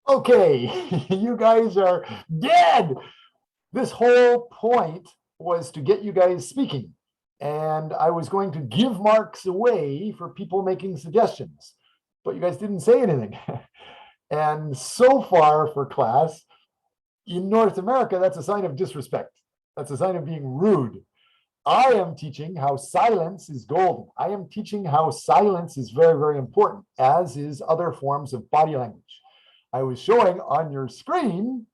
Okay, you guys are dead. This whole point was to get you guys speaking. And I was going to give marks away for people making suggestions, but you guys didn't say anything. And so far for class, in North America, that's a sign of disrespect. That's a sign of being rude. I am teaching how silence is golden. I am teaching how silence is very, very important, as is other forms of body language. I was showing on your screen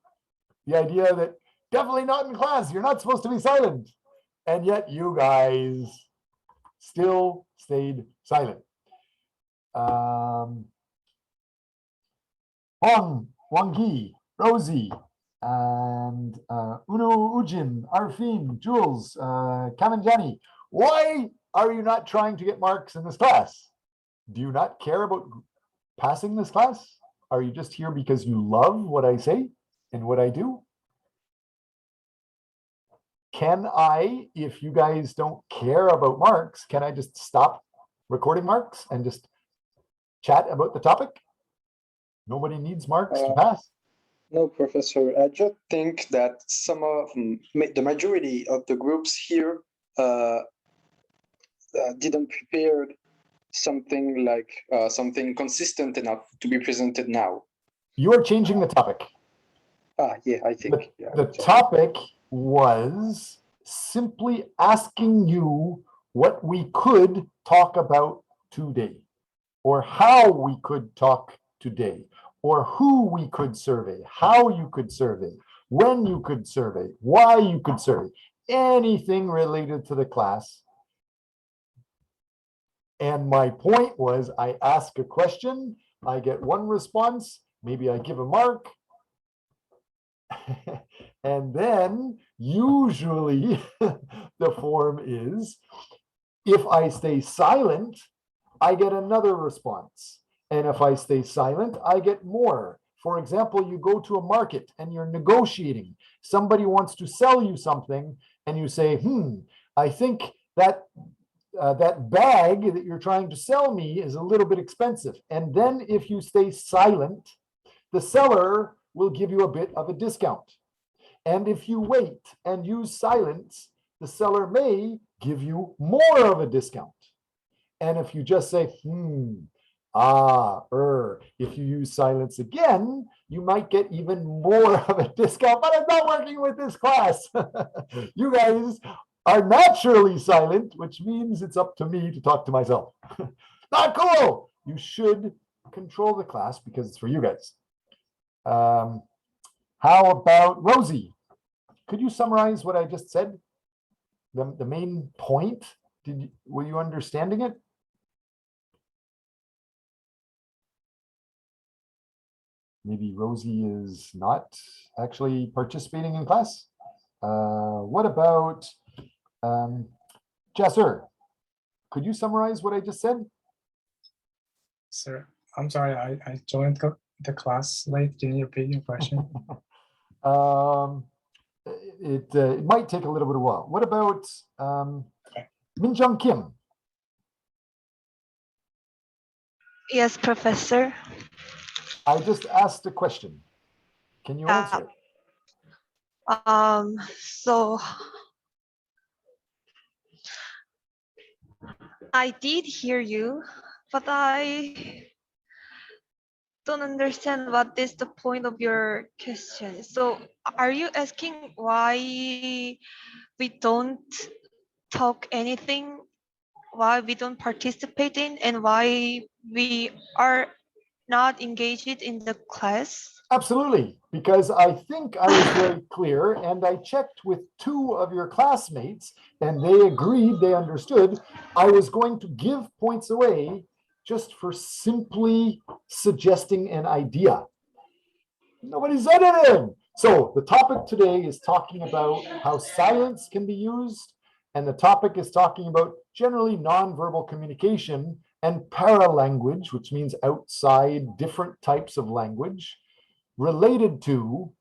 the idea that definitely not in class, you're not supposed to be silent. And yet you guys still stayed silent. Wangi, Rosie, and Uno Ujin, Arfin, Jules, Kamanjani. Why are you not trying to get marks in this class? Do you not care about passing this class? Are you just here because you love what I say and what I do? Can I, if you guys don't care about marks, can I just stop recording marks and just chat about the topic? Nobody needs marks to pass. No, Professor. I just think that some of the majority of the groups here didn't prepare something like something consistent enough to be presented now. You are changing the topic. Yeah, I think. The topic was simply asking you what we could talk about today, or how we could talk today, or who we could survey, how you could survey, when you could survey, why you could survey, anything related to the class. And my point was, I ask a question, I get one response, maybe I give a mark, and then usually the form is, if I stay silent, I get another response. And if I stay silent, I get more. For example, you go to a market and you're negotiating. Somebody wants to sell you something and you say, I think that that bag that you're trying to sell me is a little bit expensive. And then if you stay silent, the seller will give you a bit of a discount. And if you wait and use silence, the seller may give you more of a discount. And if you just say, if you use silence again, you might get even more of a discount, but I'm not working with this class. You guys are naturally silent, which means it's up to me to talk to myself. Not cool. You should control the class because it's for you guys. How about Rosie? Could you summarize what I just said? The main point? Were you understanding it? Maybe Rosie is not actually participating in class. What about Jasser? Could you summarize what I just said? Sir, I'm sorry, I joined the class late. Can you repeat your question? It might take a little bit of a while. What about Minjung Kim? Yes, Professor. I just asked a question. Can you answer it? So I did hear you, but I don't understand what is the point of your question. So are you asking why we don't talk anything, why we don't participate in, and why we are not engaged in the class? Absolutely, because I think I was very clear, and I checked with 2 of your classmates, and they agreed, they understood. I was going to give points away just for simply suggesting an idea. Nobody said anything. So the topic today is talking about how silence can be used, and the topic is talking about generally nonverbal communication and paralanguage, which means outside different types of language, related to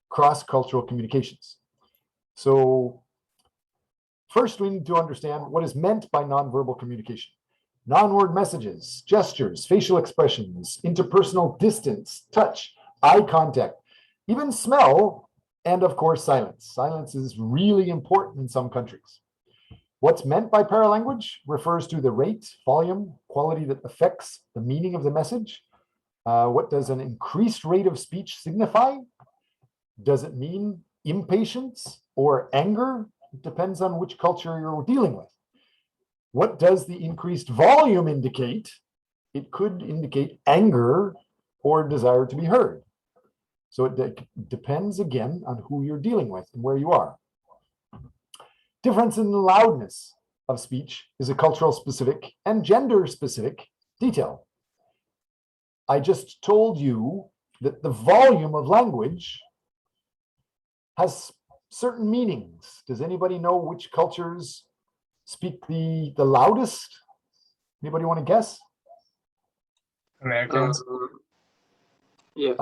cross-cultural communications. So first we need to understand what is meant by nonverbal communication. Non-word messages, gestures, facial expressions, interpersonal distance, touch, eye contact, even smell, and of course, silence. Silence is really important in some countries. What's meant by paralanguage refers to the rate, volume, quality that affects the meaning of the message. What does an increased rate of speech signify? Does it mean impatience or anger? It depends on which culture you're dealing with. What does the increased volume indicate? It could indicate anger or desire to be heard. So it depends again on who you're dealing with and where you are. Difference in the loudness of speech is a cultural specific and gender specific detail. I just told you that the volume of language has certain meanings. Does anybody know which cultures speak the loudest? Anybody want to guess? Americans. Yeah.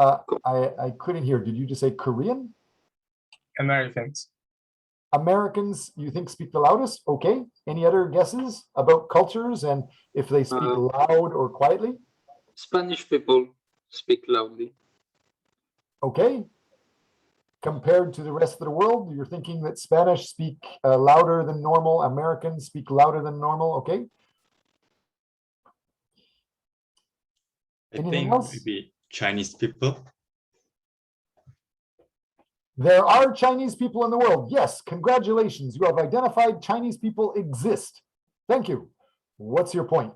I couldn't hear. Did you just say Korean? Americans. Americans, you think speak the loudest? Okay. Any other guesses about cultures and if they speak loud or quietly? Spanish people speak loudly. Okay. Compared to the rest of the world, you're thinking that Spanish speak louder than normal, Americans speak louder than normal, okay? I Anything think else? maybe Chinese people. There are Chinese people in the world. Yes, congratulations. You have identified Chinese people exist. Thank you. What's your point?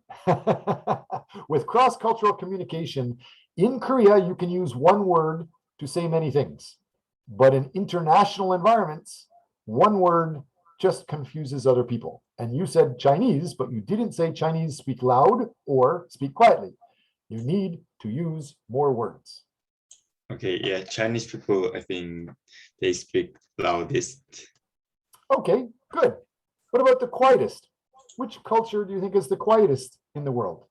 With cross-cultural communication, in Korea, you can use one word to say many things. But in international environments, one word just confuses other people. And you said Chinese, but you didn't say Chinese speak loud or speak quietly. You need to use more words. Okay, yeah, Chinese people, I think they speak loudest. Okay, good. What about the quietest? Which culture do you think is the quietest in the world?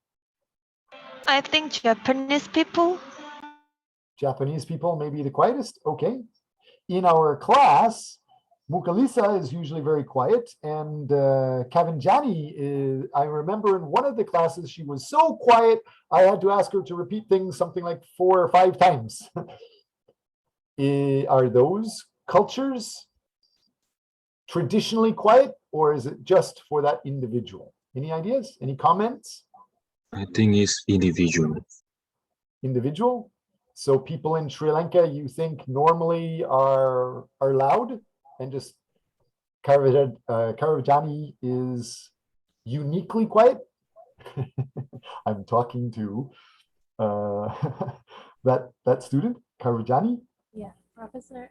I think Japanese people. Japanese people may be the quietest. Okay. In our class, Mukalisa is usually very quiet, and Kavinjani is, I remember in one of the classes, she was so quiet, I had to ask her to repeat things something like 4 or 5 times. Are those cultures traditionally quiet, or is it just for that individual? Any ideas? Any comments? I think it's individual. Individual? So people in Sri Lanka, you think normally are loud, and just Karavajani is uniquely quiet? I'm talking to that student, Karavajani. Yeah, Professor,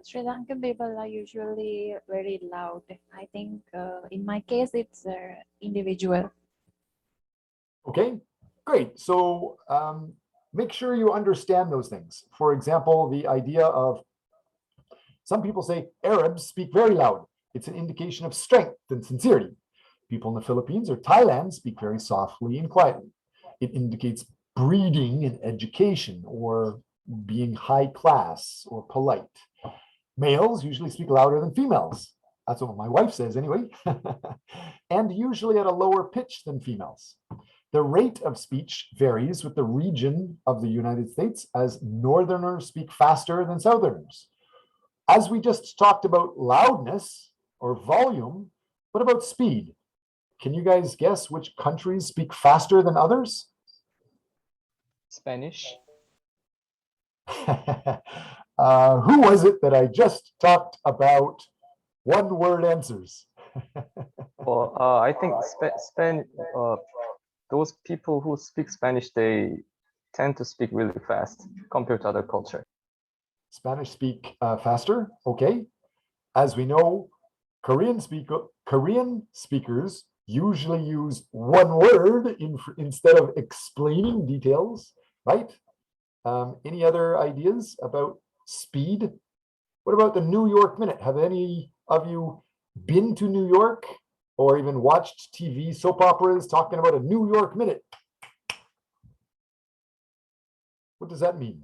Sri Lankan people are usually very loud. I think in my case, it's individual. Okay, great. So make sure you understand those things. For example, the idea of some people say Arabs speak very loud. It's an indication of strength and sincerity. People in the Philippines or Thailand speak very softly and quietly. It indicates breeding and education or being high class or polite. Males usually speak louder than females. That's what my wife says anyway. And usually at a lower pitch than females. The rate of speech varies with the region of the United States, as Northerners speak faster than Southerners. As we just talked about loudness or volume, what about speed? Can you guys guess which countries speak faster than others? Spanish. Who was it that I just talked about one-word answers? Well, I think those people who speak Spanish, they tend to speak really fast compared to other culture. Spanish speak faster, okay. As we know, Korean speakers usually use one word instead of explaining details, right? Any other ideas about speed? What about the New York Minute? Have any of you been to New York or even watched TV soap operas talking about a New York Minute? What does that mean?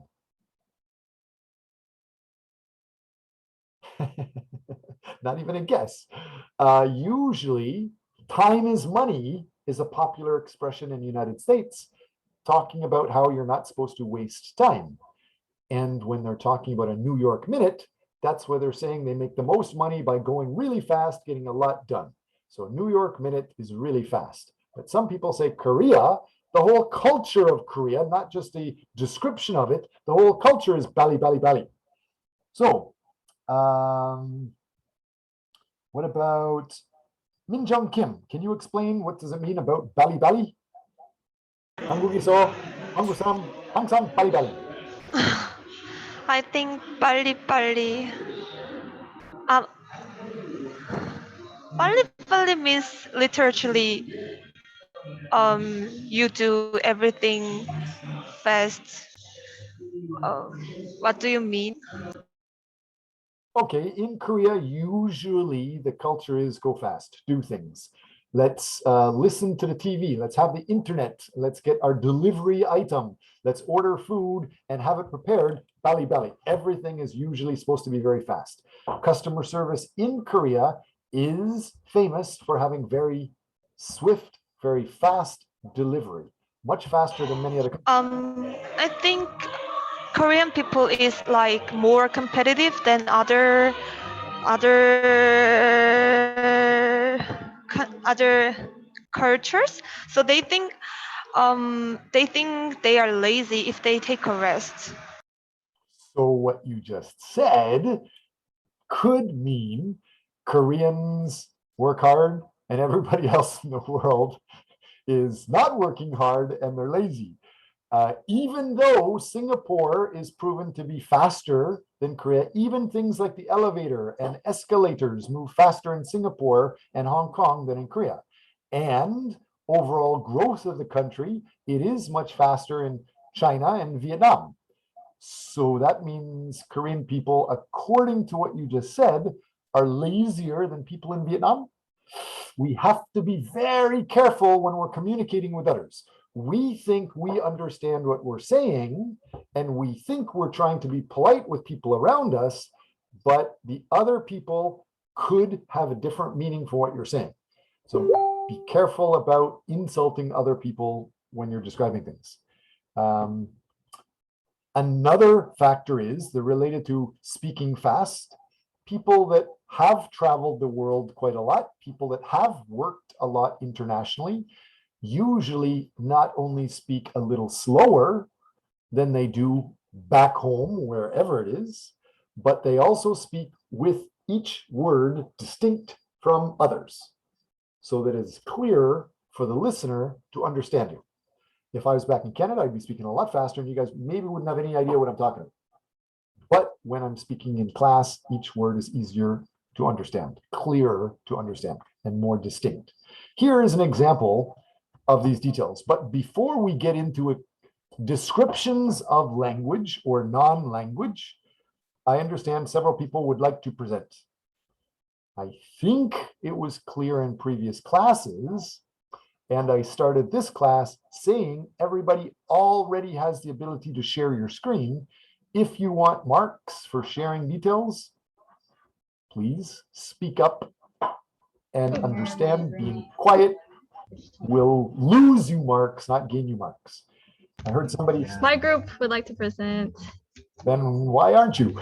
Not even a guess. Usually, time is money is a popular expression in the United States, talking about how you're not supposed to waste time. And when they're talking about a New York minute, that's where they're saying they make the most money by going really fast, getting a lot done. So a New York minute is really fast. But some people say Korea, the whole culture of Korea, not just the description of it, the whole culture is bali, bali, bali. So, what about Min Jung Kim? Can you explain what does it mean about bali, bali? 한국에서 한국 사람 항상 bali, bali. I think 빨리 빨리 means literally you do everything fast. What do you mean? Okay, in Korea, usually the culture is go fast, do things. Let's listen to the TV. Let's have the internet. Let's get our delivery item. Let's order food and have it prepared. Bali bali. Everything is usually supposed to be very fast. Customer service in Korea is famous for having very swift, very fast delivery, much faster than many other countries. I think Korean people is like more competitive than other cultures. So they think they are lazy if they take a rest. So what you just said could mean Koreans work hard and everybody else in the world is not working hard and they're lazy. Even though Singapore is proven to be faster than Korea, even things like the elevator and escalators move faster in Singapore and Hong Kong than in Korea. And overall growth of the country, it is much faster in China and Vietnam. So that means Korean people, according to what you just said, are lazier than people in Vietnam. We have to be very careful when we're communicating with others. We think we understand what we're saying, and we think we're trying to be polite with people around us, but the other people could have a different meaning for what you're saying. So be careful about insulting other people when you're describing things. Another factor is they're related to speaking fast. People that have traveled the world quite a lot, people that have worked a lot internationally, usually not only speak a little slower than they do back home, wherever it is, but they also speak with each word distinct from others, so that it's clearer for the listener to understand you. If I was back in Canada, I'd be speaking a lot faster and you guys maybe wouldn't have any idea what I'm talking about. But when I'm speaking in class, each word is easier to understand, clearer to understand, and more distinct. Here is an example of these details. But before we get into it, descriptions of language or non-language, I understand several people would like to present. I think it was clear in previous classes, and I started this class saying everybody already has the ability to share your screen. If you want marks for sharing details, please speak up and understand being quiet will lose you marks, not gain you marks. I heard somebody. My group would like to present. Then why aren't you?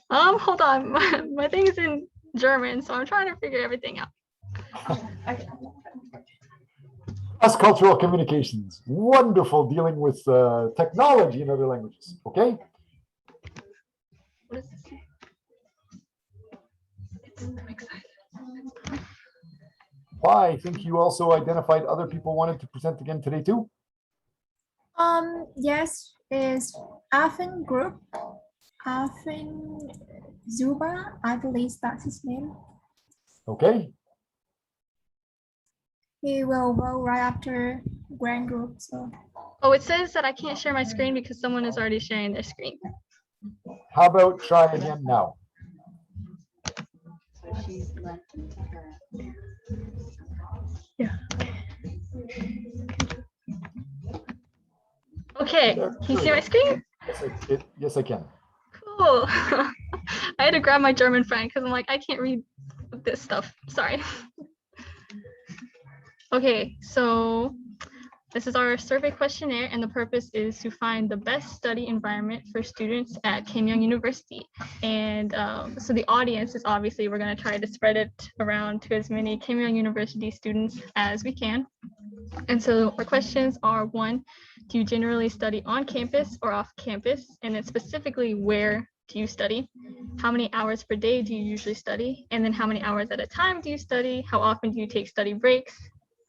Hold on. My thing is in German, so I'm trying to figure everything out. Cross-cultural communications. Wonderful dealing with technology in other languages. Okay. What is this? I'm excited. Why? I think you also identified other people wanted to present again today too. Yes, is Arvin Group. Arvin Zuba, I believe that's his name. Okay. He will go right after Grand Group. So. Oh, it says that I can't share my screen because someone is already sharing their screen. How about try again now? Yeah. Okay, can you see my screen? Yes, I can. Cool. I had to grab my German friend because I'm like, I can't read this stuff. Sorry. Okay, so this is our survey questionnaire, and the purpose is to find the best study environment for students at Keimyung University. And so the audience is obviously, we're going to try to spread it around to as many Keimyung University students as we can. And so our questions are: one, do you generally study on campus or off campus? And then specifically, where do you study? How many hours per day do you usually study? And then how many hours at a time do you study? How often do you take study breaks?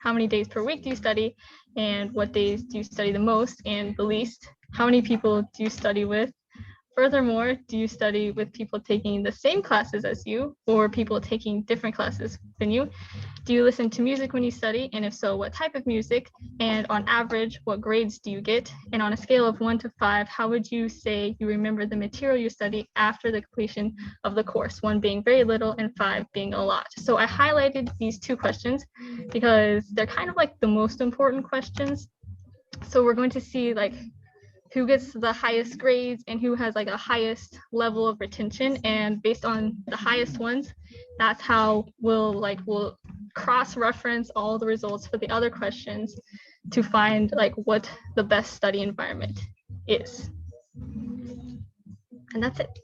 How many days per week do you study? And what days do you study the most and the least? How many people do you study with? Furthermore, do you study with people taking the same classes as you or people taking different classes than you? Do you listen to music when you study? And if so, what type of music? And on average, what grades do you get? And on a scale of 1 to 5, how would you say you remember the material you study after the completion of the course? 1 being very little and 5 being a lot. So I highlighted these 2 questions because they're kind of like the most important questions. So we're going to see like who gets the highest grades and who has like a highest level of retention, and based on the highest ones, that's how we'll cross-reference all the results for the other questions to find like what the best study environment is. And that's it.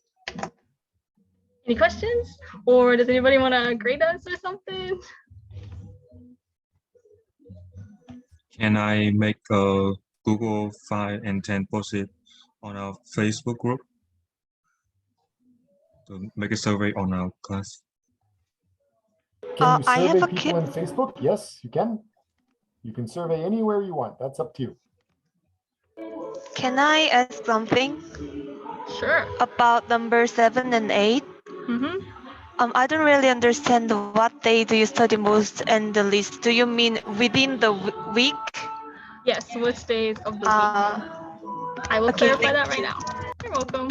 Any questions, or does anybody want to grade us or something? Can I make a Google 5 and 10 post it on our Facebook group to make a survey on our class? Can you I have survey a people on Facebook? Yes, you can. You can survey anywhere you want. That's up to you. Can I ask something? Sure. About number 7 and 8? Mm-hmm. I don't really understand what day do you study most and the least. Do you mean within the week? Yes, which days of the week? I will okay, clarify that thank right you. now. You're welcome.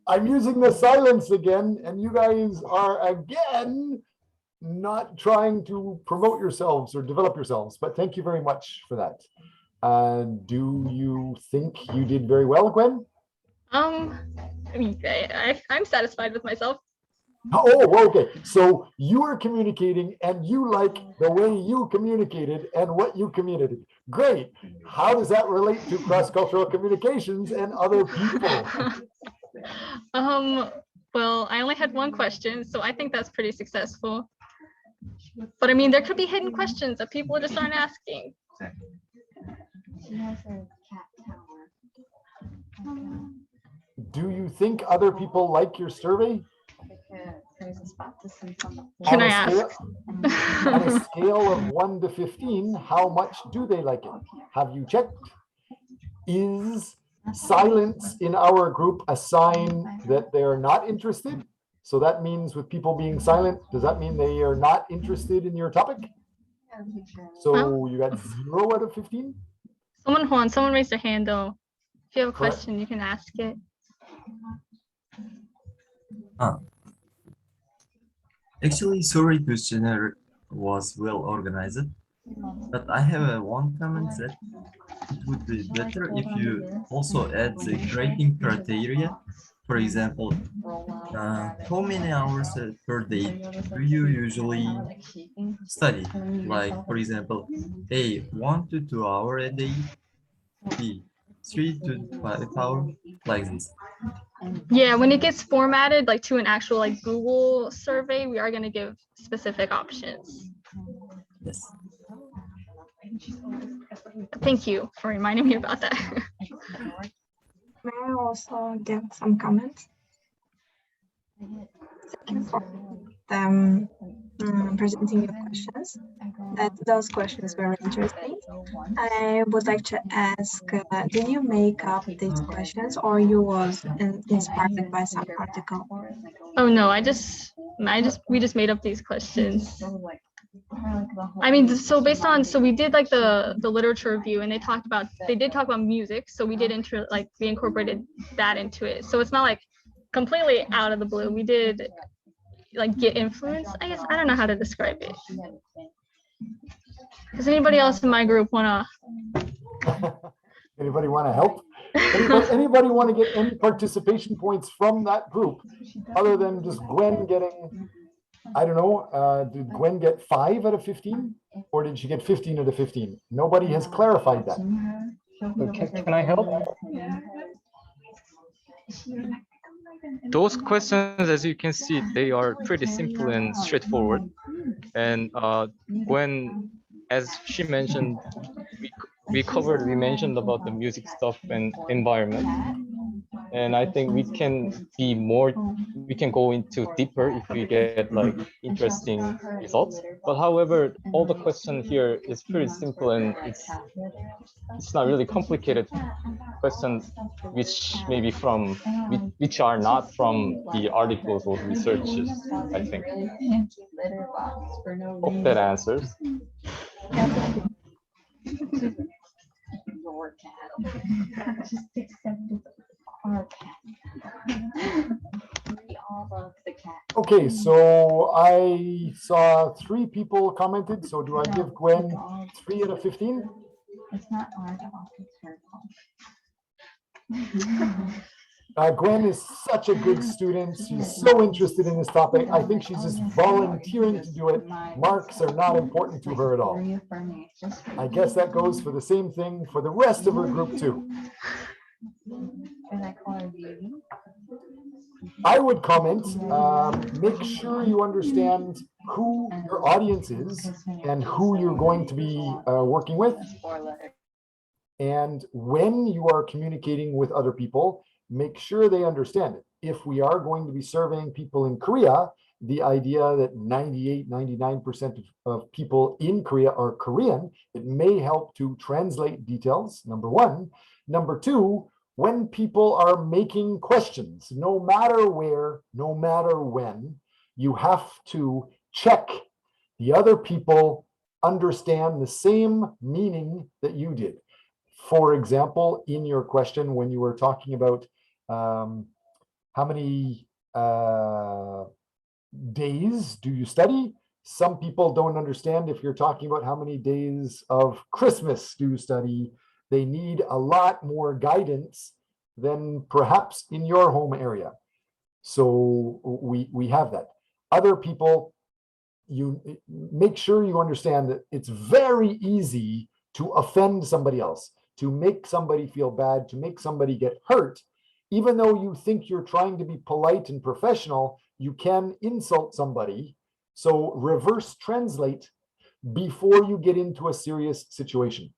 I'm using the silence again, and you guys are again not trying to promote yourselves or develop yourselves, but thank you very much for that. Do you think you did very well, Gwen? I mean, I'm satisfied with myself. Oh, okay. So you are communicating and you like the way you communicated and what you communicated. Great. How does that relate to cross-cultural communications and other people? Well, I only had 1 question, so I think that's pretty successful. But I mean, there could be hidden questions that people just aren't asking. Do you think other people like your survey? Can I ask? On a scale of 1 to 15, how much do they like it? Have you checked? Is silence in our group a sign that they're not interested? So that means with people being silent, does that mean they are not interested in your topic? So you got 0 out of 15? Someone raised their hand though. If you have a Correct. question, you can ask it. Actually, sorry, questionnaire was well organized, but I have one comment that it would be better if you also add the grading criteria. For example, how many hours per day do you usually study? Like, for example, A, 1 to 2 hours a day, B, 3 to 5 hours, like this. Yeah, when it gets formatted like to an actual like Google survey, we are going to give specific options. Yes. Thank you for reminding me about that. May I also give some comments? Thank you for presenting your questions. Those questions were interesting. I would like to ask, did you make up these questions or you was inspired by some article? Oh no, we just made up these questions. I mean, so based on, so we did like the literature review, and they did talk about music, so we did we incorporated that into it. So it's not like completely out of the blue. We did like get influence, I guess. I don't know how to describe it. Does anybody else in my group wanna Anybody want to help? Anybody want to get any participation points from that group other than just Gwen getting, I don't know, did Gwen get 5 out of 15 or did she get 15 out of 15? Nobody has clarified that. Can I help? Those questions, as you can see, they are pretty simple and straightforward. And when, as she mentioned, we mentioned about the music stuff and environment. And I think we can go into deeper if we get like interesting results. But however, all the question here is pretty simple and it's not really complicated questions which are not from the articles or researches, I think. Hope that answers. Okay, so I saw 3 people commented. So do I give Gwen 3 out of 15? Gwen is such a good student. She's so interested in this topic. I think she's just volunteering to do it. Marks are not important to her at all. I guess that goes for the same thing for the rest of her group too. I would comment, make sure you understand who your audience is and who you're going to be working with. And when you are communicating with other people, make sure they understand it. If we are going to be surveying people in Korea, the idea that 98, 99% of people in Korea are Korean, it may help to translate details, number one. Number two, when people are making questions, no matter where, no matter when, you have to check the other people understand the same meaning that you did. For example, in your question, when you were talking about how many days do you study? Some people don't understand if you're talking about how many days of Christmas do you study. They need a lot more guidance than perhaps in your home area. So we have that. Other people, you make sure you understand that it's very easy to offend somebody else, to make somebody feel bad, to make somebody get hurt. Even though you think you're trying to be polite and professional, you can insult somebody. So reverse translate before you get into a serious situation.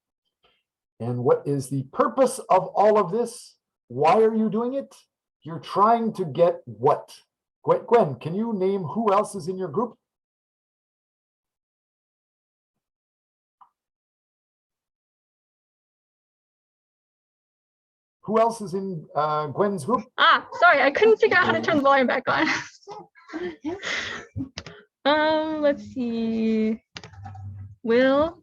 And what is the purpose of all of this? Why are you doing it? You're trying to get what? Gwen, can you name who else is in your group? Who else is in Gwen's group? Sorry, I couldn't figure out how to turn the volume back on. Let's see. Will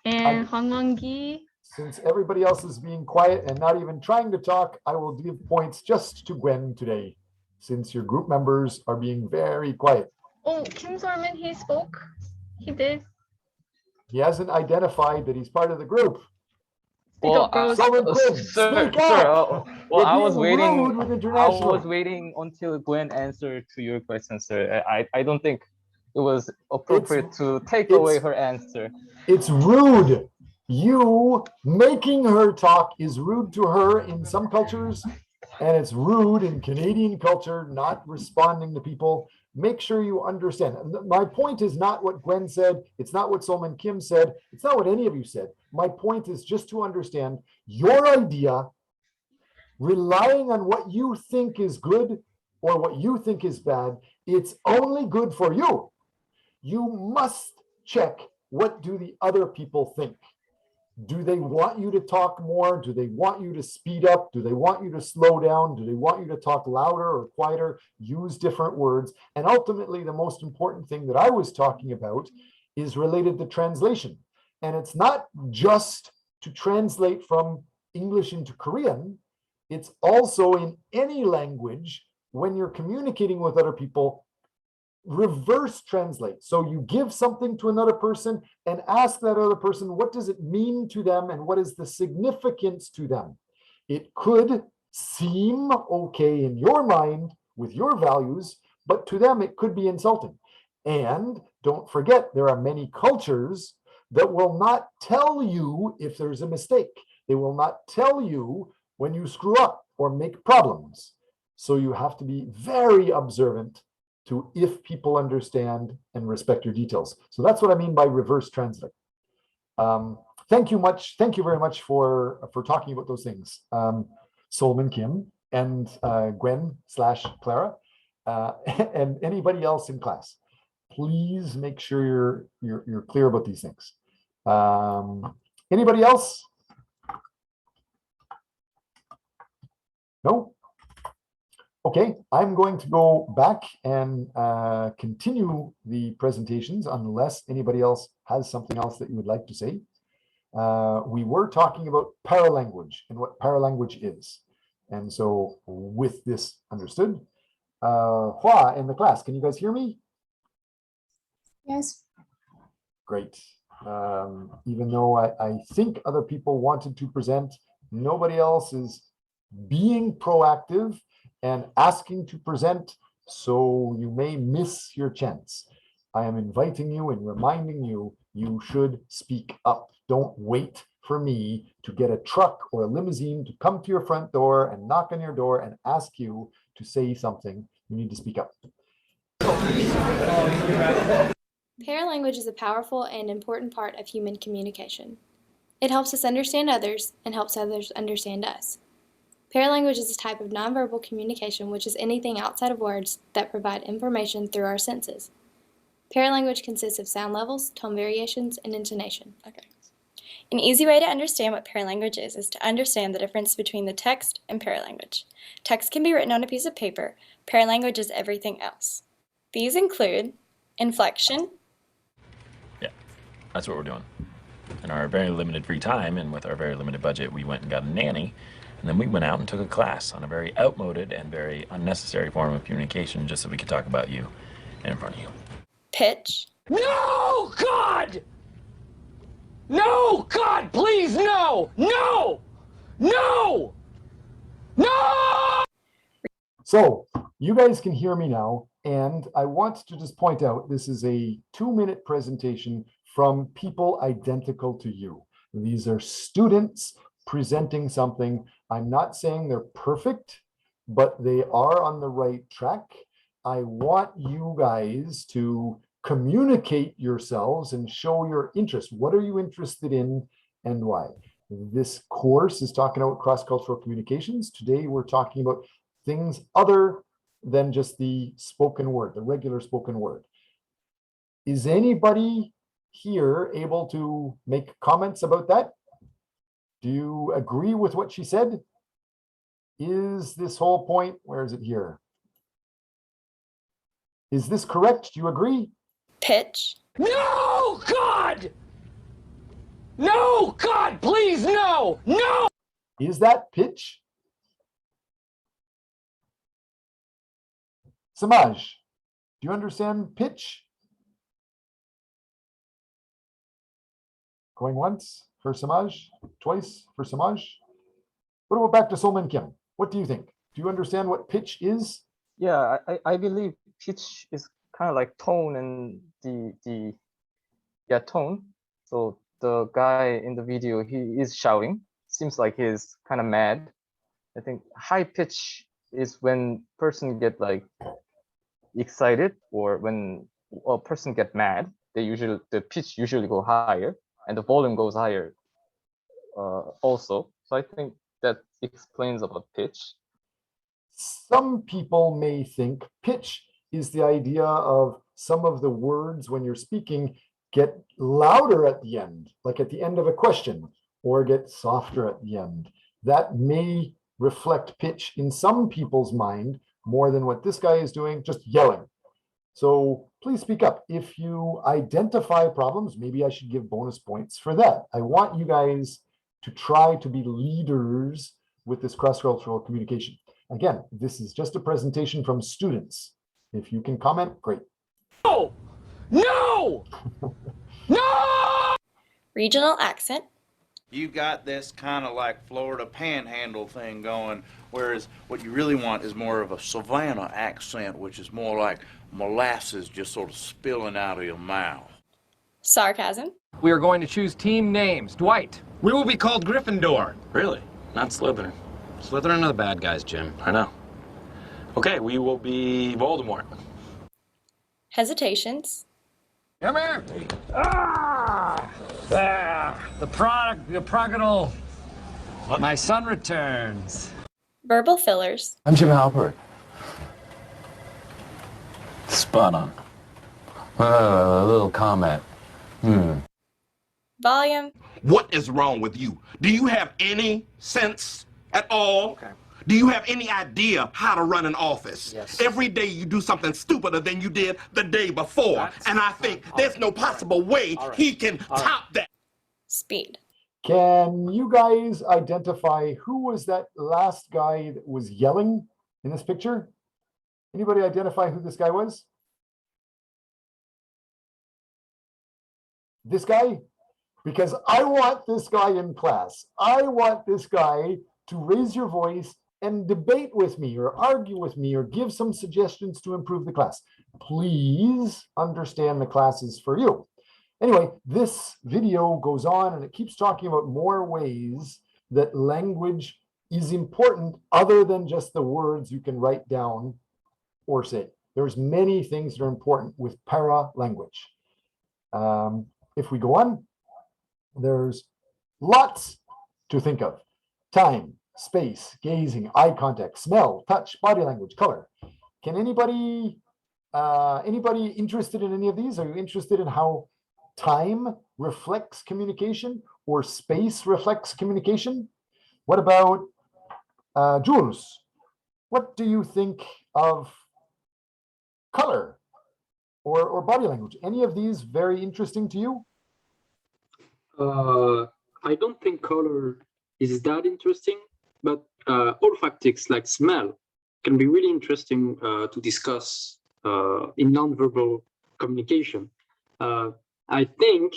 and Hwang Won-gi. Since everybody else is being quiet and not even trying to talk, I will give points just to Gwen today, since your group members are being very quiet. Oh, Kim Sorman, he spoke. He did. He hasn't identified that he's part of the group. Well, sir, I was waiting until Gwen answered to your question, sir. I don't think it was appropriate to take away her answer. It's rude. You making her talk is rude to her in some cultures, and it's rude in Canadian culture, not responding to people. Make sure you understand. My point is not what Gwen said. It's not what Solman Kim said. It's not what any of you said. My point is just to understand your idea, relying on what you think is good or what you think is bad. It's only good for you. You must check, what do the other people think? Do they want you to talk more? Do they want you to speed up? Do they want you to slow down? Do they want you to talk louder or quieter? Use different words. And ultimately, the most important thing that I was talking about is related to translation. And it's not just to translate from English into Korean. It's also in any language, when you're communicating with other people, reverse translate. So you give something to another person and ask that other person, what does it mean to them and what is the significance to them? It could seem okay in your mind with your values, but to them it could be insulting. And don't forget, there are many cultures that will not tell you if there's a mistake. They will not tell you when you screw up or make problems. So you have to be very observant to if people understand and respect your details. So that's what I mean by reverse translate. Thank you very much for talking about those things. Solomon Kim and Gwen/Clara and anybody else in class. Please make sure you're clear about these things. Anybody else? No? Okay, I'm going to go back and continue the presentations unless anybody else has something else that you would like to say. We were talking about paralanguage and what paralanguage is. And so with this understood, Hua in the class, can you guys hear me? Yes. Great. Even though I think other people wanted to present, nobody else is being proactive and asking to present, so you may miss your chance. I am inviting you and reminding you, you should speak up. Don't wait for me to get a truck or a limousine to come to your front door and knock on your door and ask you to say something. You need to speak up. Paralanguage is a powerful and important part of human communication. It helps us understand others and helps others understand us. Paralanguage is a type of nonverbal communication which is anything outside of words that provide information through our senses. Paralanguage consists of sound levels, tone variations, and intonation. Okay. An easy way to understand what paralanguage is to understand the difference between the text and paralanguage. Text can be written on a piece of paper. Paralanguage is everything else. These include inflection. Yeah, that's what we're doing. In our very limited free time and with our very limited budget, we went and got a nanny, and then we went out and took a class on a very outmoded and very unnecessary form of communication just so we could talk about you and in front of you. Pitch. No, God! No, God, please, no! No! No! No! So you guys can hear me now, and I want to just point out this is a 2-minute presentation from people identical to you. These are students presenting something. I'm not saying they're perfect, but they are on the right track. I want you guys to communicate yourselves and show your interest. What are you interested in and why? This course is talking about cross-cultural communications. Today, we're talking about things other than just the spoken word, the regular spoken word. Is anybody here able to make comments about that? Do you agree with what she said? Is this whole point, where is it here? Is this correct? Do you agree? Pitch. No, God! No, God, please, no! No! Is that pitch? Samaj, do you understand pitch? Going once for Samaj, twice for Samaj. What about back to Solman Kim? What do you think? Do you understand what pitch is? Yeah, I believe pitch is kind of like tone and the tone. So the guy in the video, he is shouting. Seems like he's kind of mad. I think high pitch is when person get like excited, or when a person get mad, the pitch usually go higher and the volume goes higher also. So I think that explains about pitch. Some people may think pitch is the idea of some of the words when you're speaking get louder at the end, like at the end of a question, or get softer at the end. That may reflect pitch in some people's mind more than what this guy is doing, just yelling. So please speak up. If you identify problems, maybe I should give bonus points for that. I want you guys to try to be leaders with this cross-cultural communication. Again, this is just a presentation from students. If you can comment, great. No! No! No! Regional accent. You got this kind of like Florida panhandle thing going, whereas what you really want is more of a Savannah accent, which is more like molasses just sort of spilling out of your mouth. Sarcasm. We are going to choose team names. Dwight. We will be called Gryffindor. Really? Not Slytherin. Slytherin are the bad guys, Jim. I know. Okay, we will be Voldemort. Hesitations. Come here. The prodigal. My son returns. Verbal fillers. I'm Jim Halpert. Spot on. A little comment. Volume. What is wrong with you? Do you have any sense at all? Okay. Do you have any idea how to run an office? Yes. Every day you do something stupider than you did the day before. And I think there's no possible way he can top that. Speed. Can you guys identify who was that last guy that was yelling in this picture? Anybody identify who this guy was? This guy? Because I want this guy in class. I want this guy to raise your voice and debate with me or argue with me or give some suggestions to improve the class. Please understand the class is for you. Anyway, this video goes on and it keeps talking about more ways that language is important other than just the words you can write down or say. There's many things that are important with para-language. If we go on, there's lots to think of. Time, space, gazing, eye contact, smell, touch, body language, color. Can anybody interested in any of these? Are you interested in how time reflects communication or space reflects communication? What about Jules? What do you think of color or body language? Any of these very interesting to you? I don't think color is that interesting, but olfactics like smell can be really interesting to discuss in nonverbal communication. I think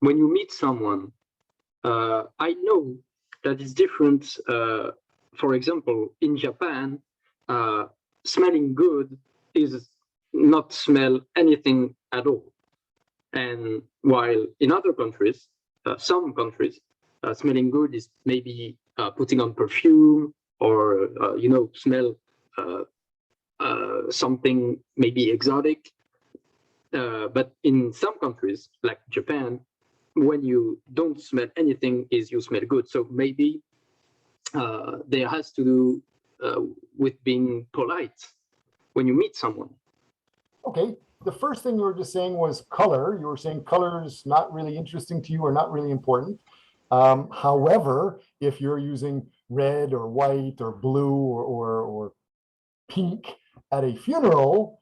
when you meet someone, I know that it's different. For example, in Japan, smelling good is not smell anything at all. And while in other countries, some countries, smelling good is maybe putting on perfume or, smell something maybe exotic. But in some countries, like Japan, when you don't smell anything is you smell good. So maybe there has to do with being polite when you meet someone. Okay, the first thing you were just saying was color. You were saying color is not really interesting to you or not really important. However, if you're using red or white or blue or pink at a funeral,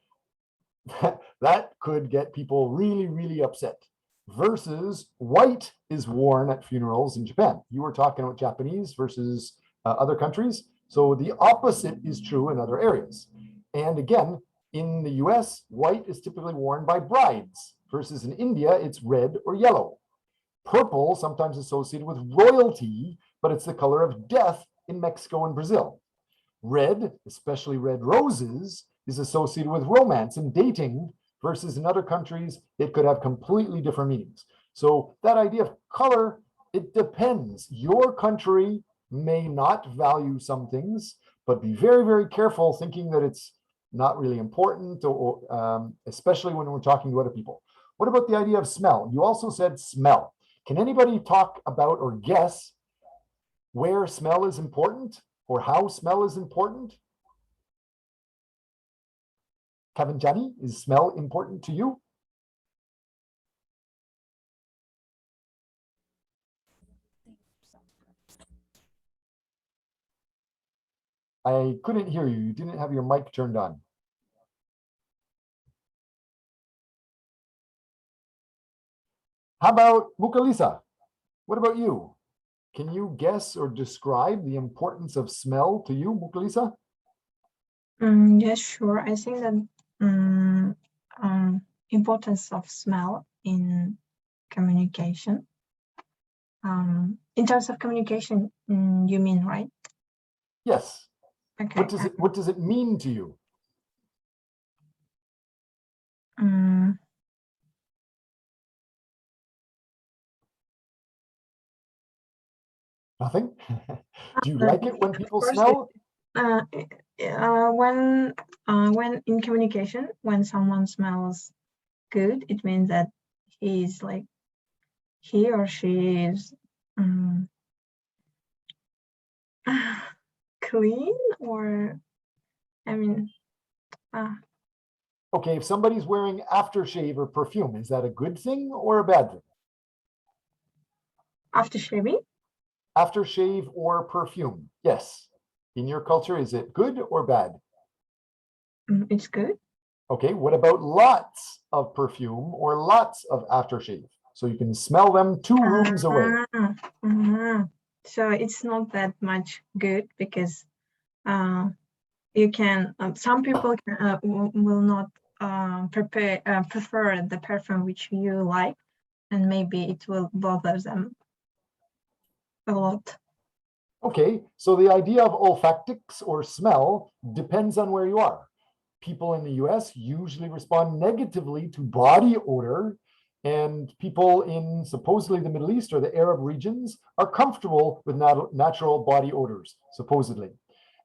that could get people really, really upset. Versus white is worn at funerals in Japan. You were talking about Japanese versus other countries. So the opposite is true in other areas. And again, in the US, white is typically worn by brides versus in India, it's red or yellow. Purple, sometimes associated with royalty, but it's the color of death in Mexico and Brazil. Red, especially red roses, is associated with romance and dating versus in other countries, it could have completely different meanings. So that idea of color, it depends. Your country may not value some things, but be very, very careful thinking that it's not really important, or especially when we're talking to other people. What about the idea of smell? You also said smell. Can anybody talk about or guess where smell is important or how smell is important? Kevin, Johnny, is smell important to you? I couldn't hear you. You didn't have your mic turned on. How about Mukalisa? What about you? Can you guess or describe the importance of smell to you, Mukalisa? Yes, sure. I think that importance of smell in communication. In terms of communication, you mean, right? Yes. Okay. What does it mean to you? Nothing? Do you like it when people smell? When in communication, when someone smells good, it means that he's like, he or she is clean, or I mean, Okay, if somebody's wearing aftershave or perfume, is that a good thing or a bad thing? after shaving? Aftershave or perfume, yes. In your culture, is it good or bad? It's good. Okay, what about lots of perfume or lots of aftershave? So you can smell them 2 rooms away. So it's not that much good, because you can, some people can, will not prefer the perfume which you like, and maybe it will bother them a lot. Okay, so the idea of olfactics or smell depends on where you are. People in the US usually respond negatively to body odor, and people in supposedly the Middle East or the Arab regions are comfortable with natural body odors, supposedly.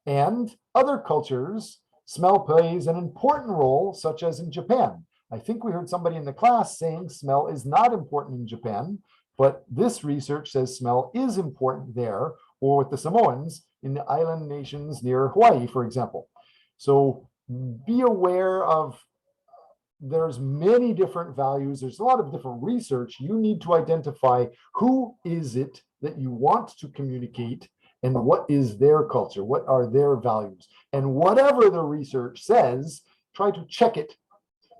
And other cultures, smell plays an important role, such as in Japan. I think we heard somebody in the class saying smell is not important in Japan, but this research says smell is important there, or with the Samoans in the island nations near Hawaii, for example. So be aware of, there's many different values. There's a lot of different research. You need to identify who is it that you want to communicate and what is their culture, what are their values. And whatever the research says, try to check it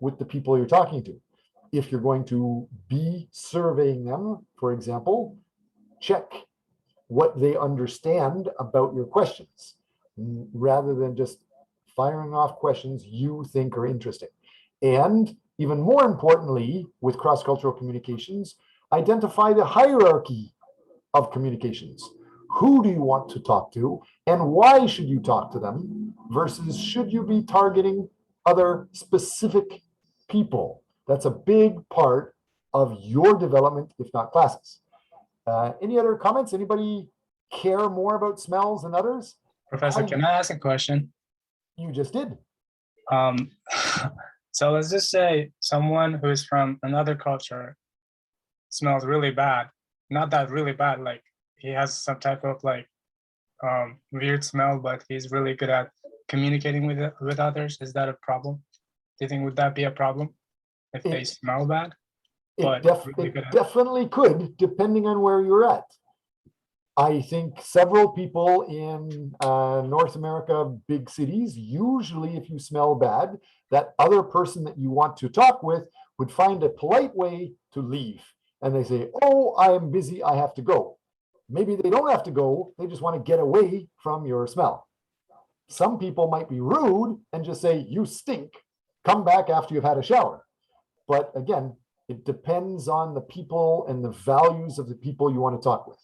with the people you're talking to. If you're going to be surveying them, for example, check what they understand about your questions, rather than just firing off questions you think are interesting. And even more importantly, with cross-cultural communications, identify the hierarchy of communications. Who do you want to talk to, and why should you talk to them, versus should you be targeting other specific people? That's a big part of your development, if not classes. Any other comments? Anybody care more about smells than others? Professor, can I ask a question? You just did. So let's just say someone who is from another culture smells really bad. Not that really bad, like he has some type of like weird smell, but he's really good at communicating with others. Is that a problem? Do you think would that be a problem if they smell bad? It definitely could, depending on where you're at. I think several people in North America, big cities, usually if you smell bad, that other person that you want to talk with would find a polite way to leave. And they say, oh, I am busy, I have to go. Maybe they don't have to go, they just want to get away from your smell. Some people might be rude and just say, you stink, come back after you've had a shower. But again, it depends on the people and the values of the people you want to talk with.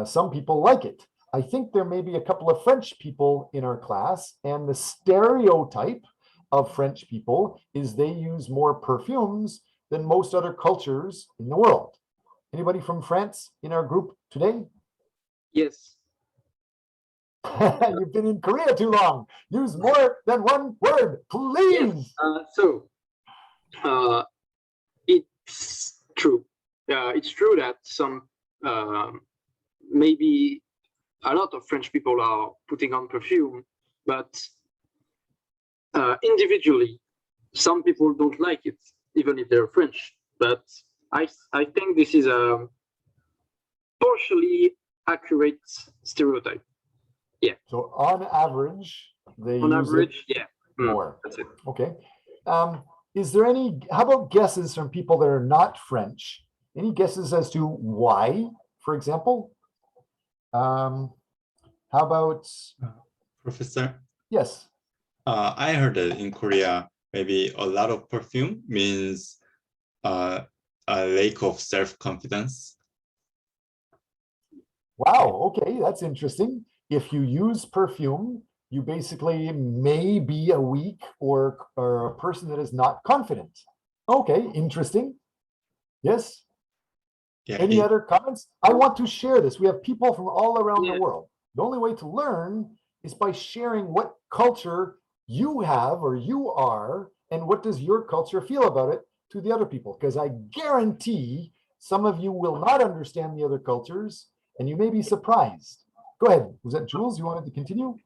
Some people like it. I think there may be a couple of French people in our class, and the stereotype of French people is they use more perfumes than most other cultures in the world. Anybody from France in our group today? Yes. You've been in Korea too long. Use more than one word, please. Yes. It's true. It's true that some maybe a lot of French people are putting on perfume, but individually, some people don't like it, even if they're French. But I think this is a partially accurate stereotype. Yeah. So on average, they on use average, it yeah, more. That's it. Okay. Is there any, how about guesses from people that are not French? Any guesses as to why, for example? How about? Professor? Yes. I heard that in Korea, maybe a lot of perfume means a lack of self-confidence. Wow, okay, that's interesting. If you use perfume, you basically may be a weak or a person that is not confident. Okay, interesting. Yes. Yeah, Any other comments? I want to share this. We have people from all around the world. The only way to learn is by sharing what culture you have or you are, and what does your culture feel about it to the other people. Because I guarantee some of you will not understand the other cultures, and you may be surprised. Go ahead. Was that Jules? You wanted to continue?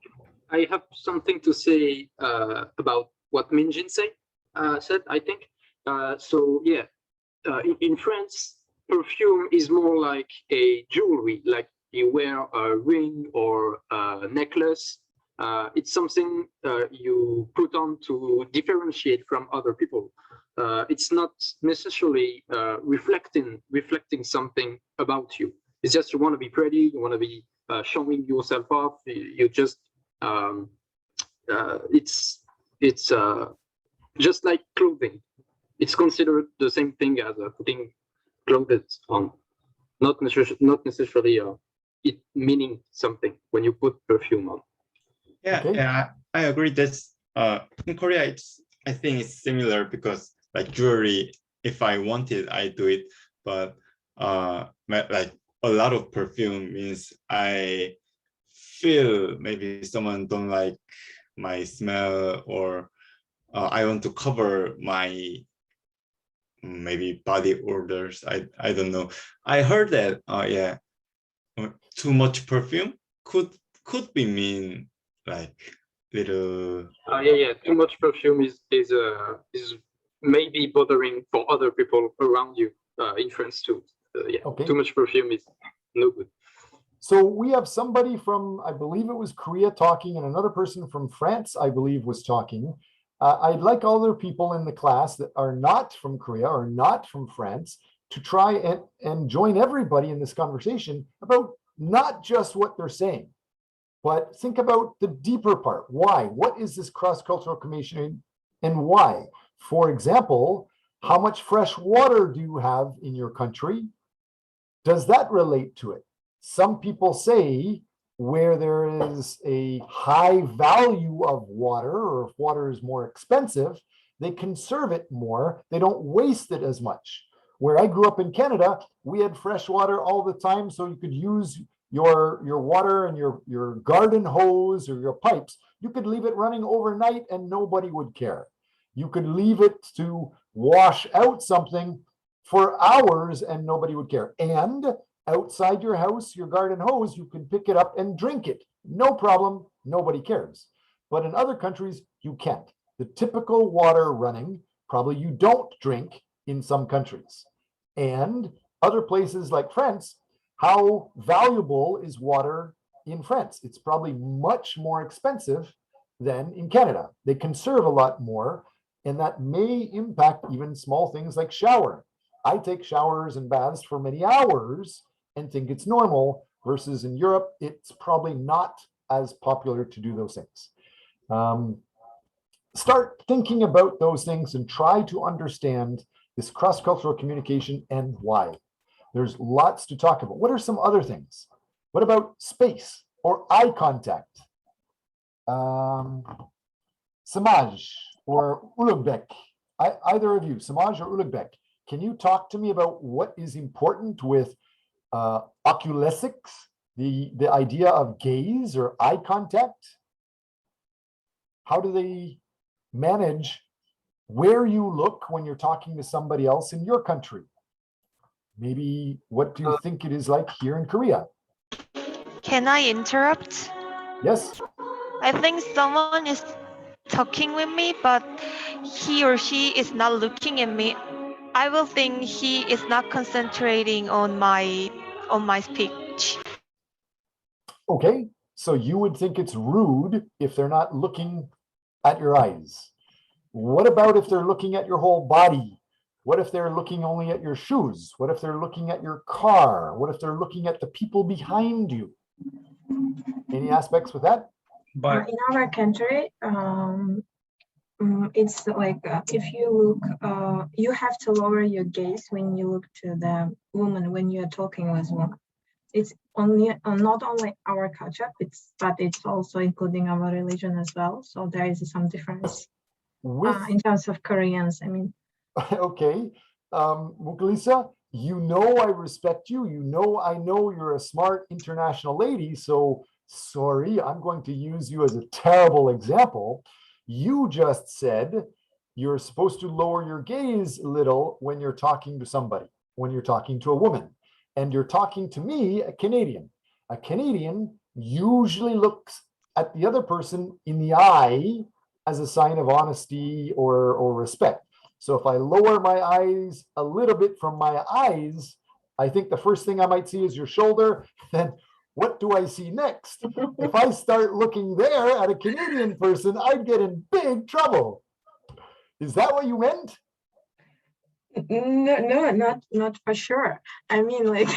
I have something to say about what Minjin said, I think. So yeah, in France, perfume is more like a jewelry, like you wear a ring or a necklace. It's something you put on to differentiate from other people. It's not necessarily reflecting something about you. It's just you want to be pretty, you want to be showing yourself off. You just it's just like clothing. It's considered the same thing as putting clothes on, not necessarily it meaning something when you put perfume on. Yeah, yeah, I agree. That's in Korea. I think it's similar because like jewelry, if I want it, I do it. But like a lot of perfume means I feel maybe someone don't like my smell, or I want to cover my maybe body odors. I don't know. I heard that yeah, too much perfume could be mean like little. Yeah. Too much perfume is maybe bothering for other people around you in France too. Yeah, too much perfume is no good. So we have somebody from, I believe it was Korea talking, and another person from France, I believe, was talking. I'd like other people in the class that are not from Korea or not from France to try and join everybody in this conversation about not just what they're saying, but think about the deeper part. Why? What is this cross-cultural communication and why? For example, how much fresh water do you have in your country? Does that relate to it? Some people say where there is a high value of water, or if water is more expensive, they conserve it more. They don't waste it as much. Where I grew up in Canada, we had fresh water all the time, so you could use your water and your garden hose or your pipes. You could leave it running overnight and nobody would care. You could leave it to wash out something for hours and nobody would care. And outside your house, your garden hose, you can pick it up and drink it. No problem, nobody cares. But in other countries, you can't. The typical water running, probably you don't drink in some countries. And other places like France, how valuable is water in France? It's probably much more expensive than in Canada. They conserve a lot more, and that may impact even small things like showering. I take showers and baths for many hours and think it's normal, versus in Europe, it's probably not as popular to do those things. Start thinking about those things and try to understand this cross-cultural communication and why. There's lots to talk about. What are some other things? What about space or eye contact? Samaj or Ulugbek, either of you, Samaj or Ulugbek, can you talk to me about what is important with oculesics, the idea of gaze or eye contact? How do they manage where you look when you're talking to somebody else in your country? Maybe what do you think it is like here in Korea? Can I interrupt? Yes. I think someone is talking with me, but he or she is not looking at me. I will think he is not concentrating on my speech. Okay, so you would think it's rude if they're not looking at your eyes. What about if they're looking at your whole body? What if they're looking only at your shoes? What if they're looking at your car? What if they're looking at the people behind you? Any aspects with that? But in our country, it's like if you look, you have to lower your gaze when you look to the woman when you're talking with woman. it's only not only our culture, but it's also including our religion as well. So there is some difference in terms of Koreans. I mean, okay, Mukalisa, you know I respect you. You know I know you're a smart international lady. So sorry, I'm going to use you as a terrible example. You just said you're supposed to lower your gaze a little when you're talking to somebody, when you're talking to a woman, and you're talking to me, a Canadian. A Canadian usually looks at the other person in the eye as a sign of honesty or respect. So if I lower my eyes a little bit from my eyes, I think the first thing I might see is your shoulder. Then what do I see next? If I start looking there at a Canadian person, I'd get in big trouble. Is that what you meant? no, not for sure. I mean, like,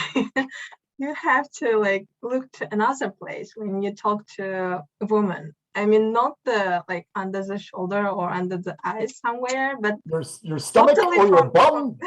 you have to like look to another place when you talk to a woman. I mean, not the like under the shoulder or under the eyes somewhere, but your stomach totally or your from- bum.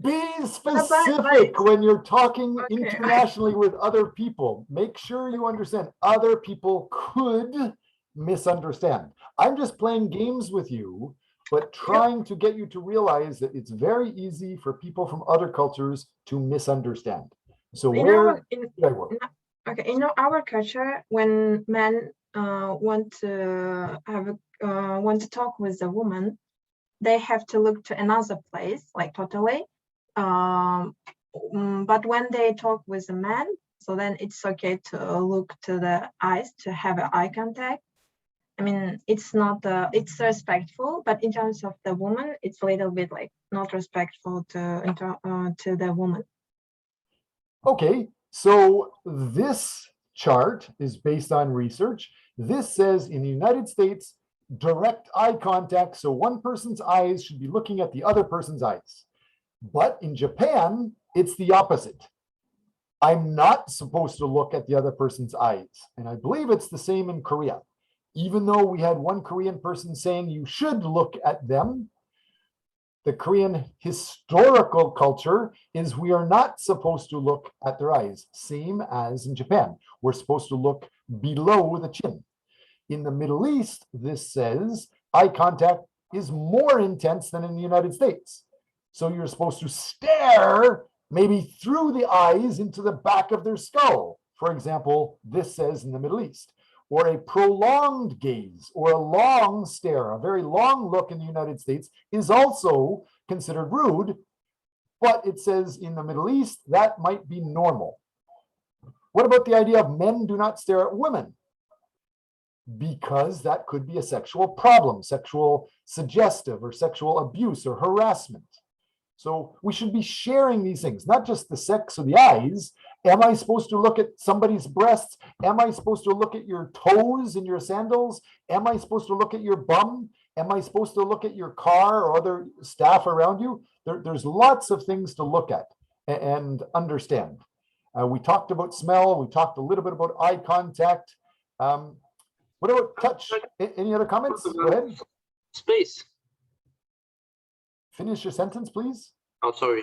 Be specific when you're talking internationally with other people. Make sure you understand other people could misunderstand. I'm just playing games with you, but trying to get you to realize that it's very easy for people from other cultures to misunderstand. So where did I work? Okay, in our culture, when men want to talk with a woman, they have to look to another place, like totally. But when they talk with a man, so then it's okay to look to the eyes, to have an eye contact. I mean, it's not it's respectful, but in terms of the woman, it's a little bit like not respectful to the woman. Okay, so this chart is based on research. This says in the United States, direct eye contact. So one person's eyes should be looking at the other person's eyes. But in Japan, it's the opposite. I'm not supposed to look at the other person's eyes. And I believe it's the same in Korea. Even though we had one Korean person saying you should look at them, the Korean historical culture is we are not supposed to look at their eyes, same as in Japan. We're supposed to look below the chin. In the Middle East, this says eye contact is more intense than in the United States. So you're supposed to stare maybe through the eyes into the back of their skull. For example, this says in the Middle East. Or a prolonged gaze or a long stare, a very long look in the United States is also considered rude, but it says in the Middle East that might be normal. What about the idea of men do not stare at women? Because that could be a sexual problem, sexual suggestive or sexual abuse or harassment. So we should be sharing these things, not just the sex or the eyes. Am I supposed to look at somebody's breasts? Am I supposed to look at your toes in your sandals? Am I supposed to look at your bum? Am I supposed to look at your car or other staff around you? There's lots of things to look at and understand. We talked about smell. We talked a little bit about eye contact. What about touch? Any other comments? Go ahead. Space. Finish your sentence, please. Oh, sorry.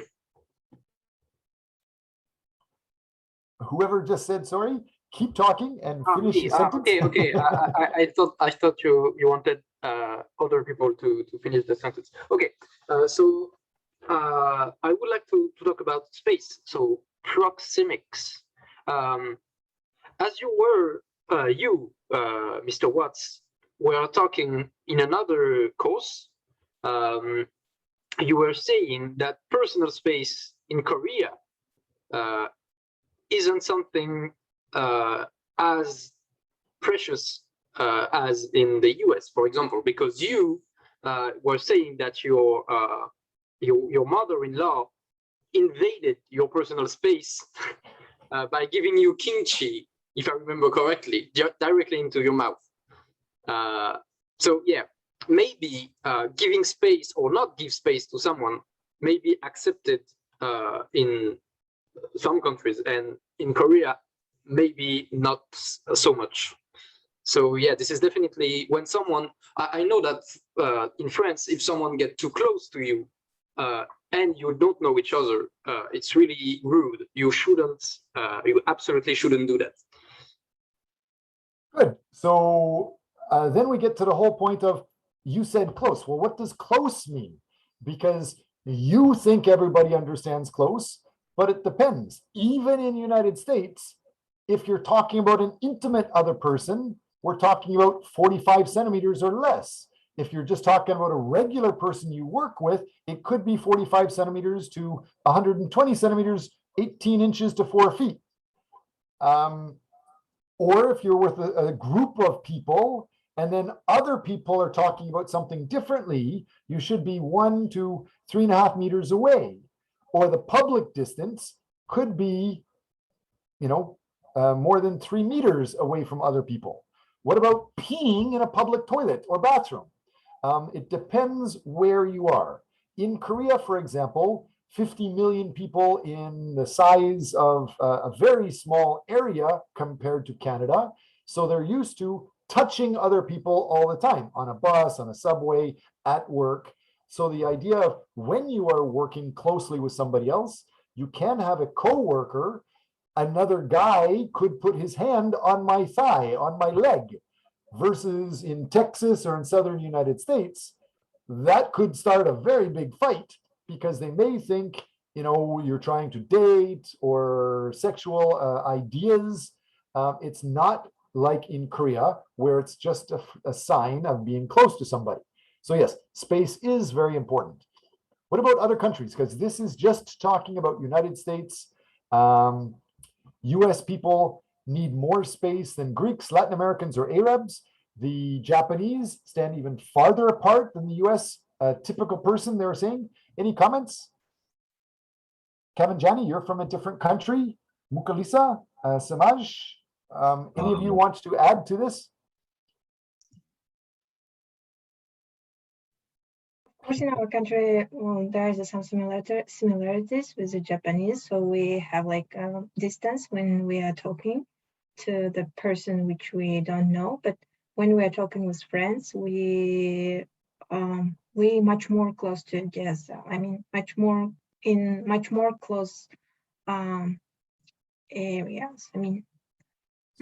Whoever just said sorry, keep talking and finish your sentence. Okay. I thought you wanted other people to finish the sentence. Okay. So I would like to talk about space. So proxemics. As you were, Mr. Watts, were talking in another course. You were saying that personal space in Korea isn't something as precious as in the US, for example, because you were saying that your mother-in-law invaded your personal space by giving you kimchi, if I remember correctly, directly into your mouth. So yeah. Maybe giving space or not give space to someone may be accepted in some countries, and in Korea, maybe not so much. So yeah, this is definitely when someone, I know that in France, if someone gets too close to you, and you don't know each other, it's really rude. You shouldn't, you absolutely shouldn't do that. Good. So then we get to the whole point of, you said close. Well, what does close mean? Because you think everybody understands close, but it depends. Even in the United States, if you're talking about an intimate other person, we're talking about 45 centimeters or less. If you're just talking about a regular person you work with, it could be 45 centimeters to 120 centimeters, 18 inches to 4 feet. Or if you're with a group of people and then other people are talking about something differently, you should be 1 to 3.5 meters away. Or the public distance could be, more than 3 meters away from other people. What about peeing in a public toilet or bathroom? It depends where you are. In Korea, for example, 50 million people in the size of a very small area compared to Canada. So they're used to touching other people all the time on a bus, on a subway, at work. So the idea of when you are working closely with somebody else, you can have a coworker, another guy could put his hand on my thigh, on my leg, versus in Texas or in Southern United States, that could start a very big fight because they may think, you're trying to date or sexual ideas. It's not like in Korea where it's just a sign of being close to somebody. So yes, space is very important. What about other countries? Because this is just talking about United States. US people need more space than Greeks, Latin Americans, or Arabs. The Japanese stand even farther apart than the US typical person, they were saying. Any comments? Kevin, Jani, you're from a different country. Mukalisa, Samaj, any of you want to add to this? Of course, in our country, there is some similarities with the Japanese. So we have like distance when we are talking to the person which we don't know. But when we are talking with friends, we much more close together. I mean, much more close areas. I mean.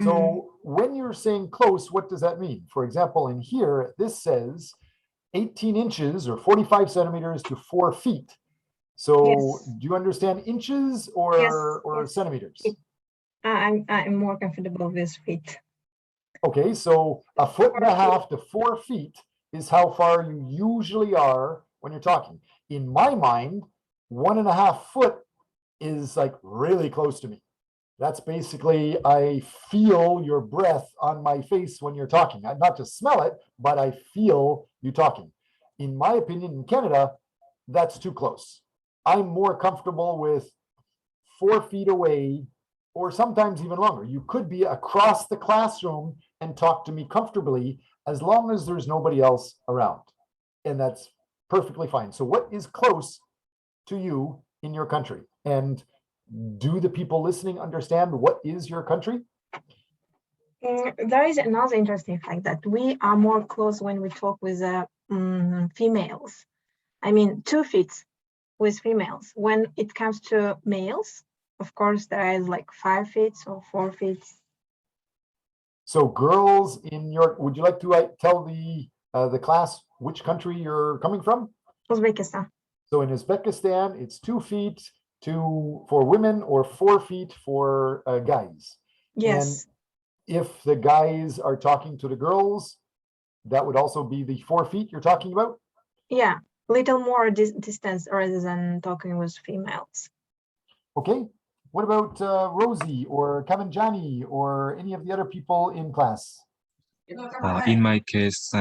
So when you're saying close, what does that mean? For example, in here, this says 18 inches or 45 centimeters to 4 feet. So Yes. do you understand inches or, Yes, or yes. centimeters? I'm more comfortable with feet. Okay, so 1.5 to 4 feet is how far you usually are when you're talking. In my mind, 1.5 foot is like really close to me. That's basically, I feel your breath on my face when you're talking. I not just smell it, but I feel you talking. In my opinion, in Canada, that's too close. I'm more comfortable with 4 feet away, or sometimes even longer. You could be across the classroom and talk to me comfortably as long as there's nobody else around. And that's perfectly fine. So what is close to you in your country? And do the people listening understand what is your country? There is another interesting fact that we are more close when we talk with females. I mean, 2 feet with females. When it comes to males, of course, there is like 5 feet or 4 feet. So girls in your, would you like to tell the class which country you're coming from? Uzbekistan. So in Uzbekistan, it's 2 feet for women or 4 feet for guys. Yes. And if the guys are talking to the girls, that would also be the 4 feet you're talking about? Yeah, little more distance rather than talking with females. Okay. What about Rosie or Kevin, Johnny, or any of the other people in class? In my case,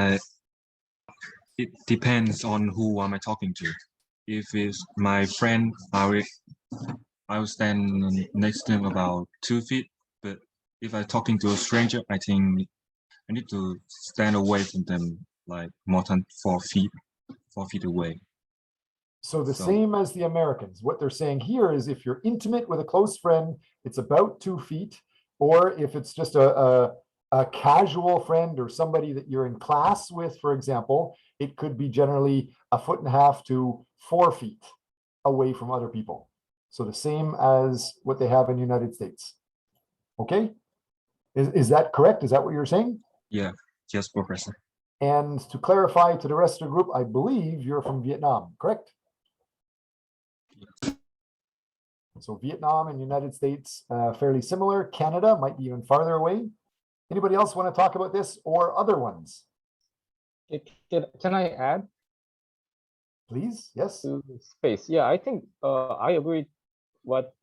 it depends on who am I talking to. If it's my friend, I will stand next to him about 2 feet. But if I'm talking to a stranger, I think I need to stand away from them like more than 4 feet away. So the same as the Americans. What they're saying here is if you're intimate with a close friend, it's about 2 feet. Or if it's just a casual friend or somebody that you're in class with, for example, it could be generally 1.5 feet to 4 feet away from other people. So the same as what they have in the United States. Okay? Is that correct? Is that what you're saying? Yeah, yes, Professor. And to clarify to the rest of the group, I believe you're from Vietnam, correct? So Vietnam and United States, fairly similar. Canada might be even farther away. Anybody else want to talk about this or other ones? Can I add? Please, yes. To space. Yeah, I think I agree what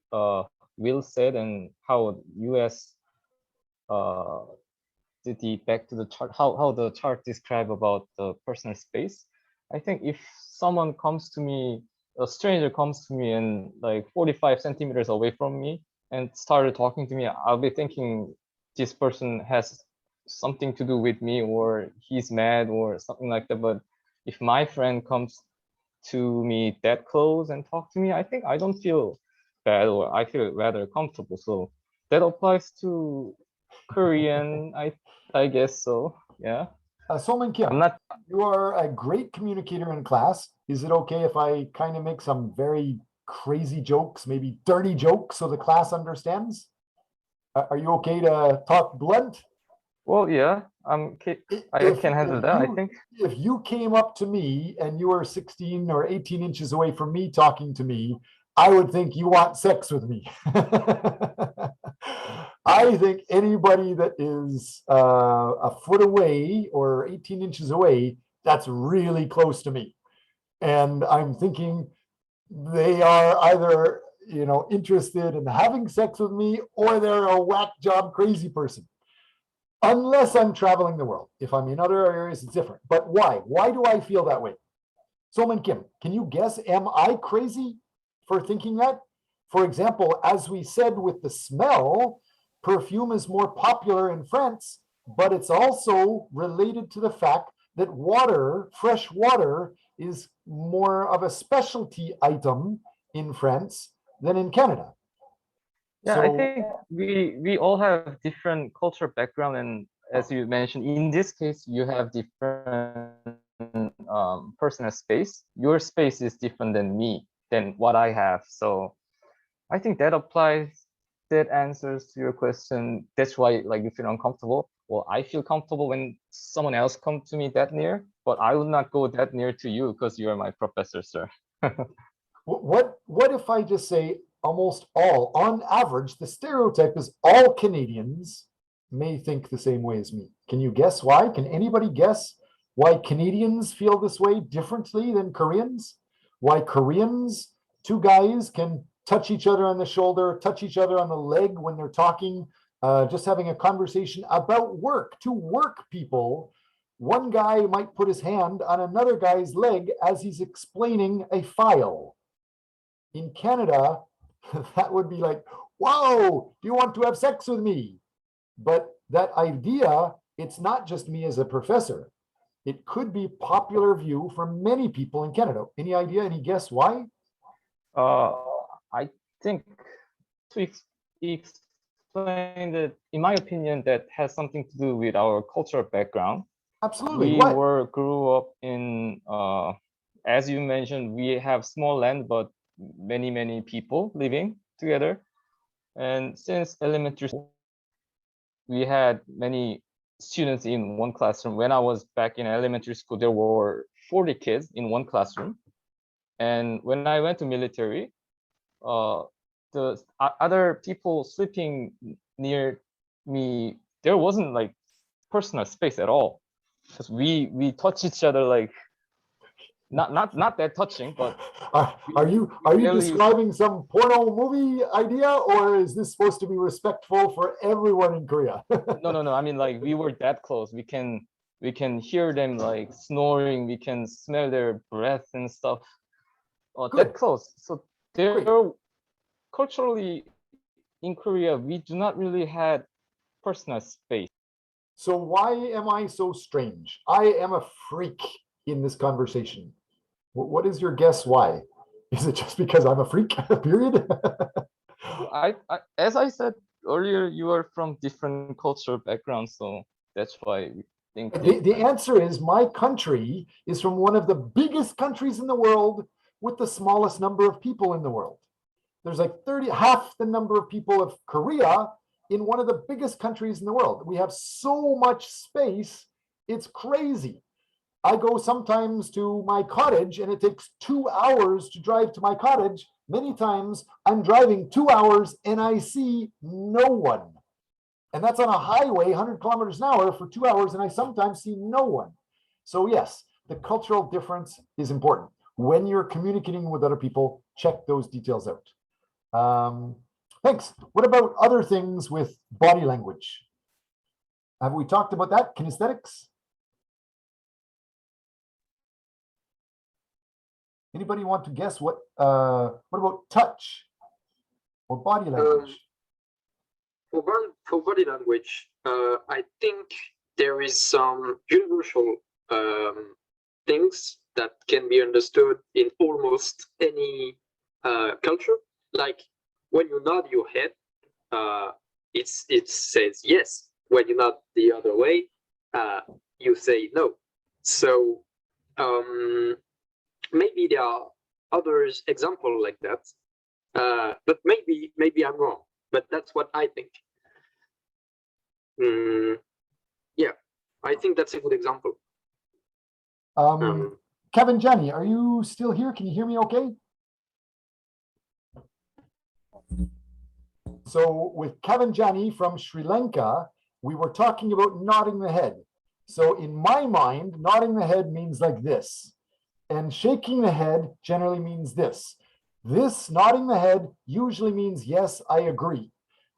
Will said and how US back to the chart, how the chart describe about the personal space. I think if someone comes to me, a stranger comes to me and like 45 centimeters away from me and started talking to me, I'll be thinking this person has something to do with me or he's mad or something like that. But if my friend comes to me that close and talk to me, I think I don't feel bad or I feel rather comfortable. So that applies to Korean, I guess so. Yeah. Solman Kim, you are a great communicator in class. Is it okay if I kind of make some very crazy jokes, maybe dirty jokes, so the class understands? Are you okay to talk blunt? Well, yeah, I can handle that, I think. If you came up to me and you were 16 or 18 inches away from me talking to me, I would think you want sex with me. I think anybody that is a foot away or 18 inches away, that's really close to me. And I'm thinking they are either, interested in having sex with me or they're a whack job crazy person. Unless I'm traveling the world. If I'm in other areas, it's different. But why? Why do I feel that way? Solman Kim, can you guess, am I crazy for thinking that? For example, as we said with the smell, perfume is more popular in France, but it's also related to the fact that water, fresh water, is more of a specialty item in France than in Canada. Yeah, I think we all have different cultural background, and as you mentioned, in this case, you have different personal space. Your space is different than what I have. So I think that applies. That answers to your question. That's why like you feel uncomfortable. Well, I feel comfortable when someone else comes to me that near, but I would not go that near to you because you are my professor, sir. What if I just say almost all, on average, the stereotype is all Canadians may think the same way as me. Can you guess why? Can anybody guess why Canadians feel this way differently than Koreans? Why Koreans, two guys, can touch each other on the shoulder, touch each other on the leg when they're talking, just having a conversation about work, two work people. One guy might put his hand on another guy's leg as he's explaining a file. In Canada, that would be like, whoa, do you want to have sex with me? But that idea, it's not just me as a professor. It could be popular view for many people in Canada. Any idea, any guess why? I think to explain that, in my opinion, that has something to do with our cultural background. Absolutely. We grew up in, as you mentioned, we have small land, but many people living together. And since elementary school, we had many students in one classroom. When I was back in elementary school, there were 40 kids in one classroom. And when I went to military, the other people sleeping near me, there wasn't like personal space at all, because we touch each other like not that touching, but are you describing some porno movie idea, or is this supposed to be respectful for everyone in Korea? No, I mean, like, we were that close. We can hear them like snoring, we can smell their breath and stuff, that close. So they're culturally in Korea, we do not really have personal space. So why am I so strange? I am a freak in this conversation. What is your guess why? Is it just because I'm a freak, period? As I said earlier, you are from different cultural backgrounds, so that's why we think. The answer is my country is from one of the biggest countries in the world with the smallest number of people in the world. There's like half the number of people of Korea in one of the biggest countries in the world. We have so much space, it's crazy. I go sometimes to my cottage and it takes 2 hours to drive to my cottage. Many times I'm driving 2 hours and I see no one. And that's on a highway, 100 kilometers an hour for 2 hours, and I sometimes see no one. So yes, the cultural difference is important. When you're communicating with other people, check those details out. Thanks. What about other things with body language? Have we talked about that? Kinesthetics? Anybody want to guess what about touch or body language? For body language, I think there is some universal things that can be understood in almost any culture. Like when you nod your head, it says yes. When you nod the other way, you say no. So maybe there are other examples like that, but maybe I'm wrong. But that's what I think. Yeah, I think that's a good example. Kevin, Johnny, are you still here? Can you hear me okay? So with Kevin Johnny from Sri Lanka, we were talking about nodding the head. So in my mind, nodding the head means like this. And shaking the head generally means this. This nodding the head usually means yes, I agree.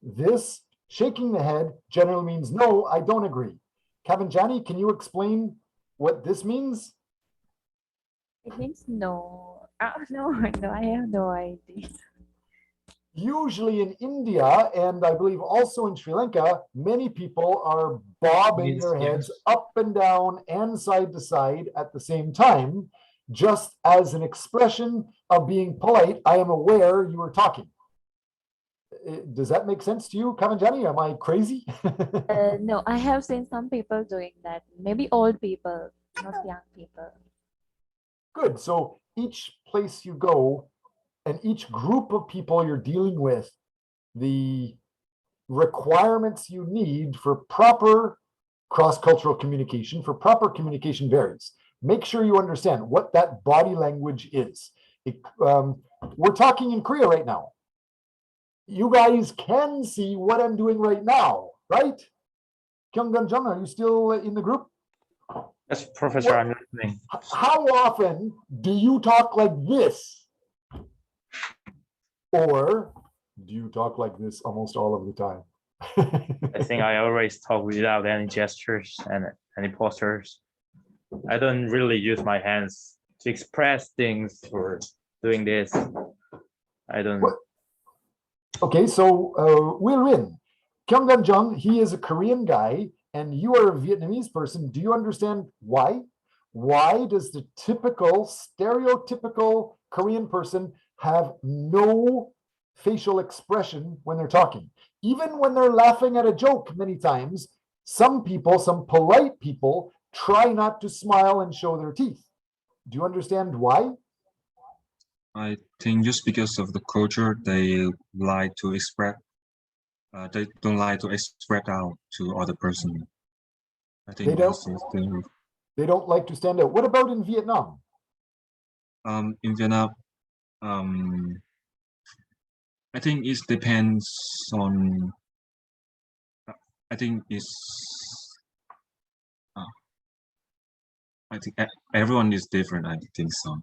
This shaking the head generally means no, I don't agree. Kevin Johnny, can you explain what this means? It means no. No, I have no idea. Usually in India, and I believe also in Sri Lanka, many people are bobbing their heads up and down and side to side at the same time, just as an expression of being polite. I am aware you are talking. Does that make sense to you, Kevin Johnny? Am I crazy? No, I have seen some people doing that. Maybe old people, not young people. Good. So each place you go and each group of people you're dealing with, the requirements you need for proper cross-cultural communication, for proper communication varies. Make sure you understand what that body language is. We're talking in Korea right now. You guys can see what I'm doing right now, right? Kyunggan Jung, are you still in the group? Yes, Professor, I'm listening. How often do you talk like this? Or do you talk like this almost all of the time? I think I always talk without any gestures and any postures. I don't really use my hands to express things or doing this. I don't. Okay, so Will Win, Kyunggan Jung, he is a Korean guy, and you are a Vietnamese person. Do you understand why? Why does the typical, stereotypical Korean person have no facial expression when they're talking? Even when they're laughing at a joke, many times, some people, some polite people, try not to smile and show their teeth. Do you understand why? I think just because of the culture, they like to express. They don't like to express out to other person. I think they don't like to stand out. What about in Vietnam? In Vietnam, I think it depends on. I think it's. I think everyone is different. I think so.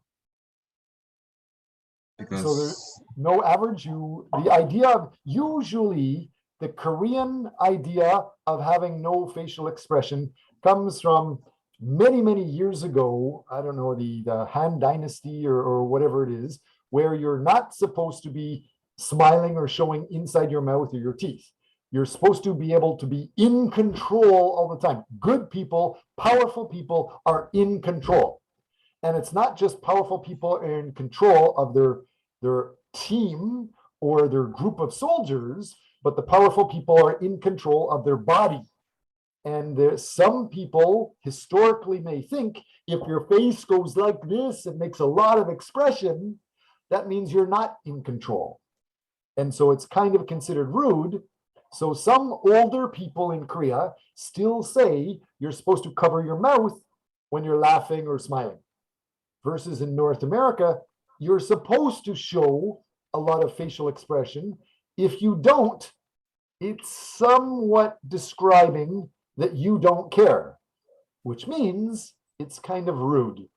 Because so there's no average. The idea of usually the Korean idea of having no facial expression comes from many years ago. I don't know, the Han Dynasty or whatever it is, where you're not supposed to be smiling or showing inside your mouth or your teeth. You're supposed to be able to be in control all the time. Good people, powerful people are in control. And it's not just powerful people are in control of their team or their group of soldiers, but the powerful people are in control of their body. And some people historically may think if your face goes like this and makes a lot of expression, that means you're not in control. And so it's kind of considered rude. So some older people in Korea still say you're supposed to cover your mouth when you're laughing or smiling. Versus in North America, you're supposed to show a lot of facial expression. If you don't, it's somewhat describing that you don't care, which means it's kind of rude.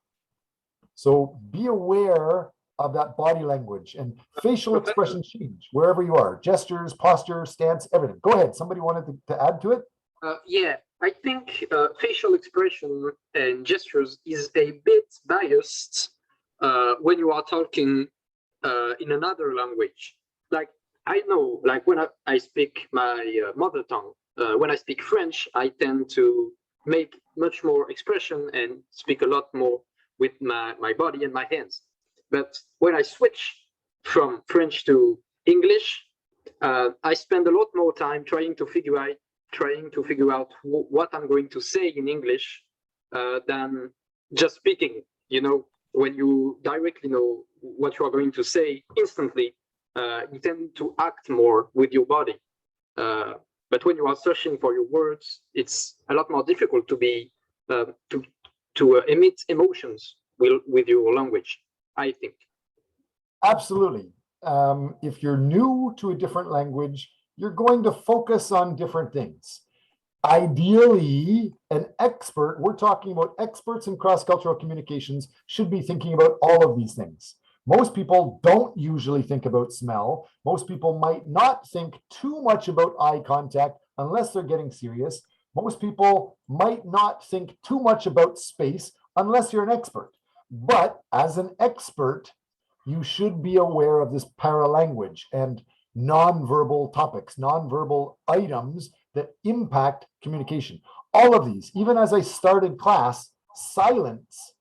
So be aware of that body language, and facial expressions change wherever you are. Gestures, posture, stance, everything. Go ahead. Somebody wanted to add to it? Yeah, I think facial expression and gestures is a bit biased when you are talking in another language. Like, I know, like when I speak my mother tongue, when I speak French, I tend to make much more expression and speak a lot more with my body and my hands. But when I switch from French to English, I spend a lot more time trying to figure out what I'm going to say in English than just speaking. You know, when you directly know what you are going to say instantly, you tend to act more with your body. But when you are searching for your words, it's a lot more difficult to be to emit emotions with your language, I think. Absolutely. If you're new to a different language, you're going to focus on different things. Ideally, an expert, we're talking about experts in cross-cultural communications, should be thinking about all of these things. Most people don't usually think about smell. Most people might not think too much about eye contact unless they're getting serious. Most people might not think too much about space unless you're an expert. But as an expert, you should be aware of this paralanguage and nonverbal topics, nonverbal items that impact communication. All of these, even as I started class, silence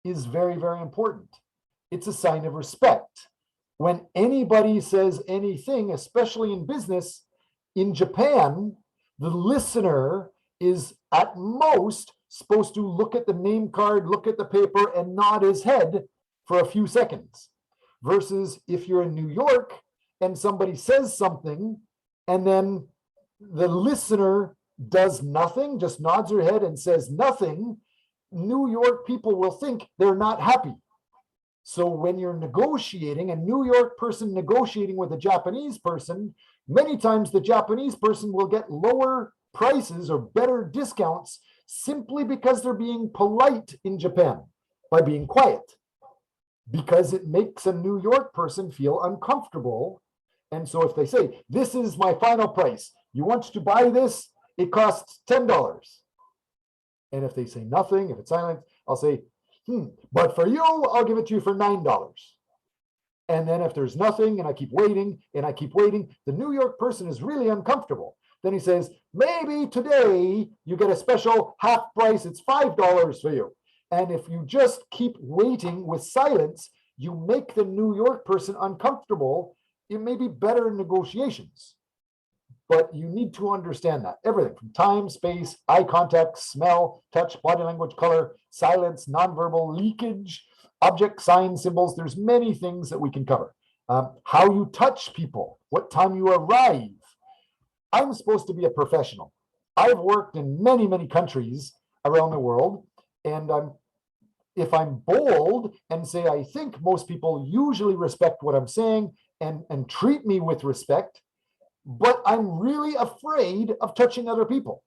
is very, very important. It's a sign of respect. When anybody says anything, especially in business, in Japan, the listener is at most supposed to look at the name card, look at the paper, and nod his head for a few seconds. Versus if you're in New York and somebody says something and then the listener does nothing, just nods her head and says nothing, New York people will think they're not happy. So when you're negotiating, a New York person negotiating with a Japanese person, many times the Japanese person will get lower prices or better discounts simply because they're being polite in Japan by being quiet, because it makes a New York person feel uncomfortable. And so if they say, this is my final price, you want to buy this, it costs $10. And if they say nothing, if it's silent, I'll say, but for you, I'll give it to you for $9. And then if there's nothing and I keep waiting and I keep waiting, the New York person is really uncomfortable. Then he says, maybe today you get a special half price, it's $5 for you. And if you just keep waiting with silence, you make the New York person uncomfortable. It may be better in negotiations, but you need to understand that everything from time, space, eye contact, smell, touch, body language, color, silence, nonverbal, leakage, object, signs, symbols. There's many things that we can cover. How you touch people, what time you arrive. I'm supposed to be a professional. I've worked in many, many countries around the world. And if I'm bold and say, I think most people usually respect what I'm saying and treat me with respect, but I'm really afraid of touching other people.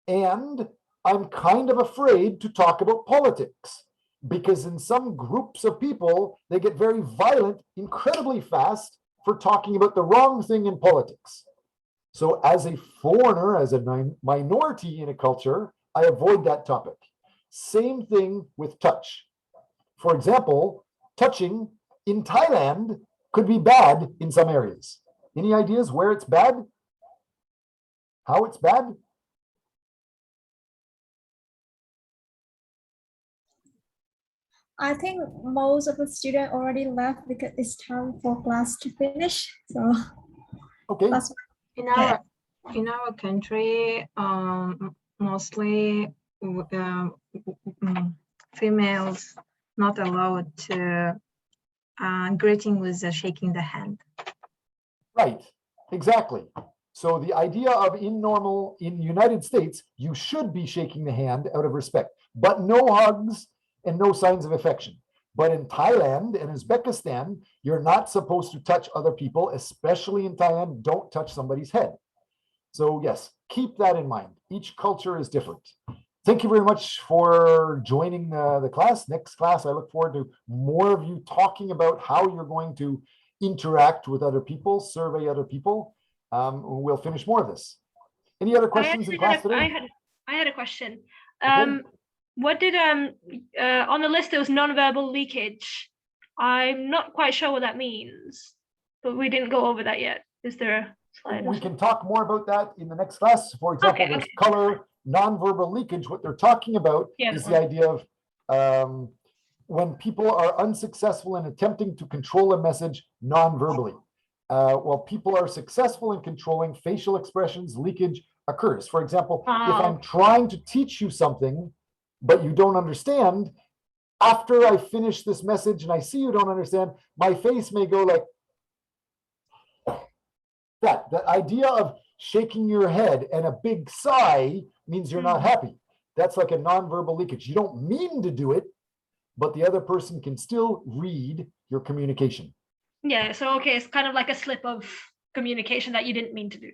And I'm kind of afraid to talk about politics because in some groups of people, they get very violent incredibly fast for talking about the wrong thing in politics. So as a foreigner, as a minority in a culture, I avoid that topic. Same thing with touch. For example, touching in Thailand could be bad in some areas. Any ideas where it's bad? How it's bad? I think most of the students already left because it's time for class to finish. So okay. In our country, mostly females not allowed to greeting with shaking the hand. Right, exactly. So the idea of in the United States, you should be shaking the hand out of respect, but no hugs and no signs of affection. But in Thailand and Uzbekistan, you're not supposed to touch other people, especially in Thailand, don't touch somebody's head. So yes, keep that in mind. Each culture is different. Thank you very much for joining the class. Next class, I look forward to more of you talking about how you're going to interact with other people, survey other people. We'll finish more of this. Any other questions in class today? I had a question. Okay. What did on the list there was nonverbal leakage? I'm not quite sure what that means, but we didn't go over that yet. Is there a slide? We can talk more about that in the next class. For example, there's color, nonverbal leakage. What they're talking about is the idea of when people are unsuccessful in attempting to control a message non-verbally. While people are successful in controlling facial expressions, leakage occurs. For example, if I'm trying to teach you something, but you don't understand, after I finish this message and I see you don't understand, my face may go like that. The idea of shaking your head and a big sigh means you're not happy. That's like a nonverbal leakage. You don't mean to do it, but the other person can still read your communication. Yeah, so okay, it's kind of like a slip of communication that you didn't mean to do.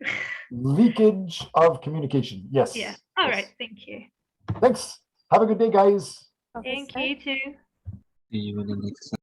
Leakage of communication. Yes. Yeah. All right. Thank you. Thanks. Have a good day, guys. Thank you too. See you in the next